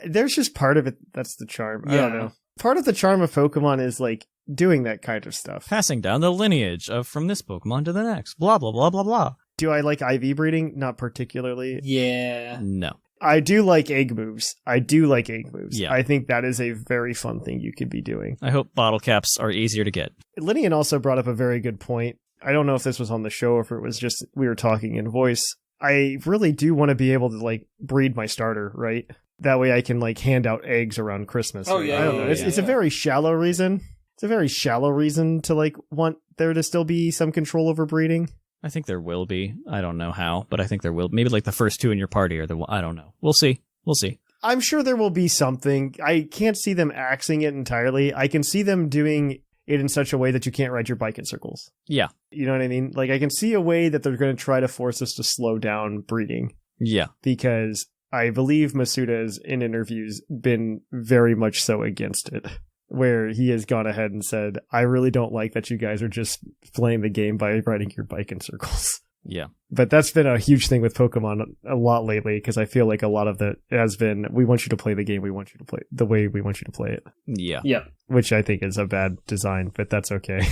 Speaker 3: There's just part of it that's the charm.
Speaker 2: Yeah.
Speaker 3: I don't know. Part of the charm of Pokemon is like doing that kind of stuff.
Speaker 4: Passing down the lineage of from this Pokemon to the next. Blah, blah, blah, blah, blah.
Speaker 3: Do I like IV breeding? Not particularly.
Speaker 2: Yeah.
Speaker 4: No.
Speaker 3: I do like egg moves.
Speaker 4: Yeah.
Speaker 3: I think that is a very fun thing you could be doing.
Speaker 4: I hope bottle caps are easier to get.
Speaker 3: Linian also brought up a very good point. I don't know if this was on the show or if it was just we were talking in voice. I really do want to be able to like breed my starter, right? That way I can like hand out eggs around Christmas.
Speaker 2: Oh, yeah.
Speaker 3: I don't know. It's a very shallow reason. It's a very shallow reason to like want there to still be some control over breeding.
Speaker 4: I think there will be. I don't know how, but I think there will. Maybe like the first two in your party are the one. I don't know. We'll see.
Speaker 3: I'm sure there will be something. I can't see them axing it entirely. I can see them doing it in such a way that you can't ride your bike in circles.
Speaker 4: Yeah.
Speaker 3: You know what I mean? Like I can see a way that they're going to try to force us to slow down breeding.
Speaker 4: Yeah.
Speaker 3: Because I believe Masuda has in interviews been very much so against it. Where he has gone ahead and said, I really don't like that you guys are just playing the game by riding your bike in circles.
Speaker 4: Yeah.
Speaker 3: But that's been a huge thing with Pokemon a lot lately, because I feel like a lot of it has been, we want you to play the game, we want you to play the way we want you to play it.
Speaker 4: Yeah.
Speaker 2: Yeah.
Speaker 3: Which I think is a bad design, but that's okay.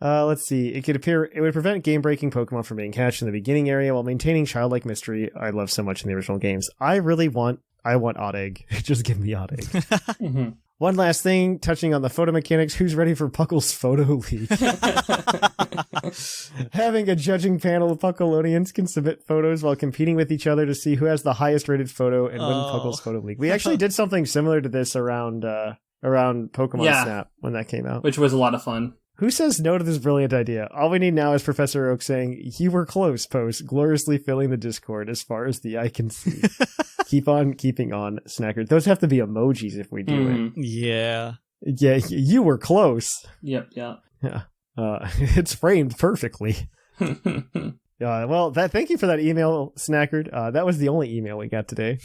Speaker 3: Let's see. It would prevent game-breaking Pokemon from being hatched in the beginning area while maintaining childlike mystery I love so much in the original games. I want Odd Egg. Just give me Odd Egg.
Speaker 2: Mm-hmm.
Speaker 3: One last thing, touching on the photo mechanics, who's ready for Puckle's photo league? Having a judging panel of Puckalonians can submit photos while competing with each other to see who has the highest rated photo and win Puckle's photo league. We actually did something similar to this around Pokemon Snap when that came out.
Speaker 2: Which was a lot of fun.
Speaker 3: Who says no to this brilliant idea? All we need now is Professor Oak saying, "You were close," post, gloriously filling the Discord as far as the eye can see. Keep on keeping on, Snacker. Those have to be emojis if we do it.
Speaker 4: Yeah.
Speaker 3: Yeah, you were close.
Speaker 2: Yep, yeah.
Speaker 3: Yeah. It's framed perfectly. Well, thank you for that email, Snackard. That was the only email we got today.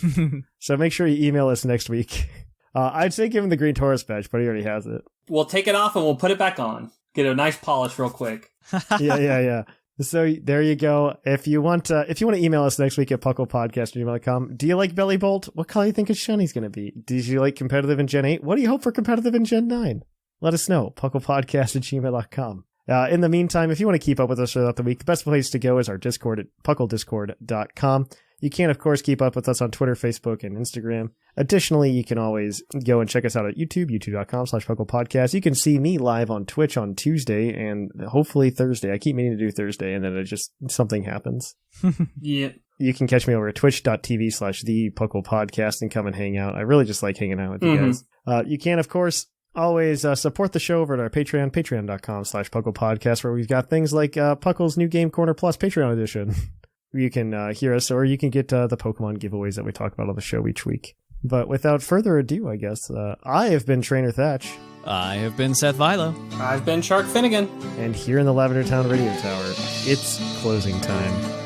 Speaker 3: So make sure you email us next week. I'd say give him the Green Taurus badge, but he already has it.
Speaker 2: We'll take it off and we'll put it back on. Get a nice polish real quick.
Speaker 3: Yeah. So there you go. If you want to email us next week at puclpodcast@gmail.com, do you like Bellibolt? What color do you think his shini's going to be? Did you like competitive in Gen 8? What do you hope for competitive in Gen 9? Let us know. puclpodcast@gmail.com. In the meantime, if you want to keep up with us throughout the week, the best place to go is our Discord at pucklediscord.com. You can, of course, keep up with us on Twitter, Facebook, and Instagram. Additionally, you can always go and check us out at YouTube, youtube.com/pucklepodcast. You can see me live on Twitch on Tuesday and hopefully Thursday. I keep meaning to do Thursday, and then something happens.
Speaker 2: Yeah.
Speaker 3: You can catch me over at twitch.tv/thepucklepodcast and come and hang out. I really just like hanging out with you guys. You can, of course, always support the show over at our Patreon, patreon.com/pucklepodcast, where we've got things like Puckle's New Game Corner Plus Patreon edition. You can hear us, or you can get the Pokemon giveaways that we talk about on the show each week. But without further ado, I guess, I have been Trainer Thatch.
Speaker 4: I have been Seth Vilo.
Speaker 2: I've been Sharkfinnigan.
Speaker 3: And here in the Lavender Town Radio Tower, it's closing time.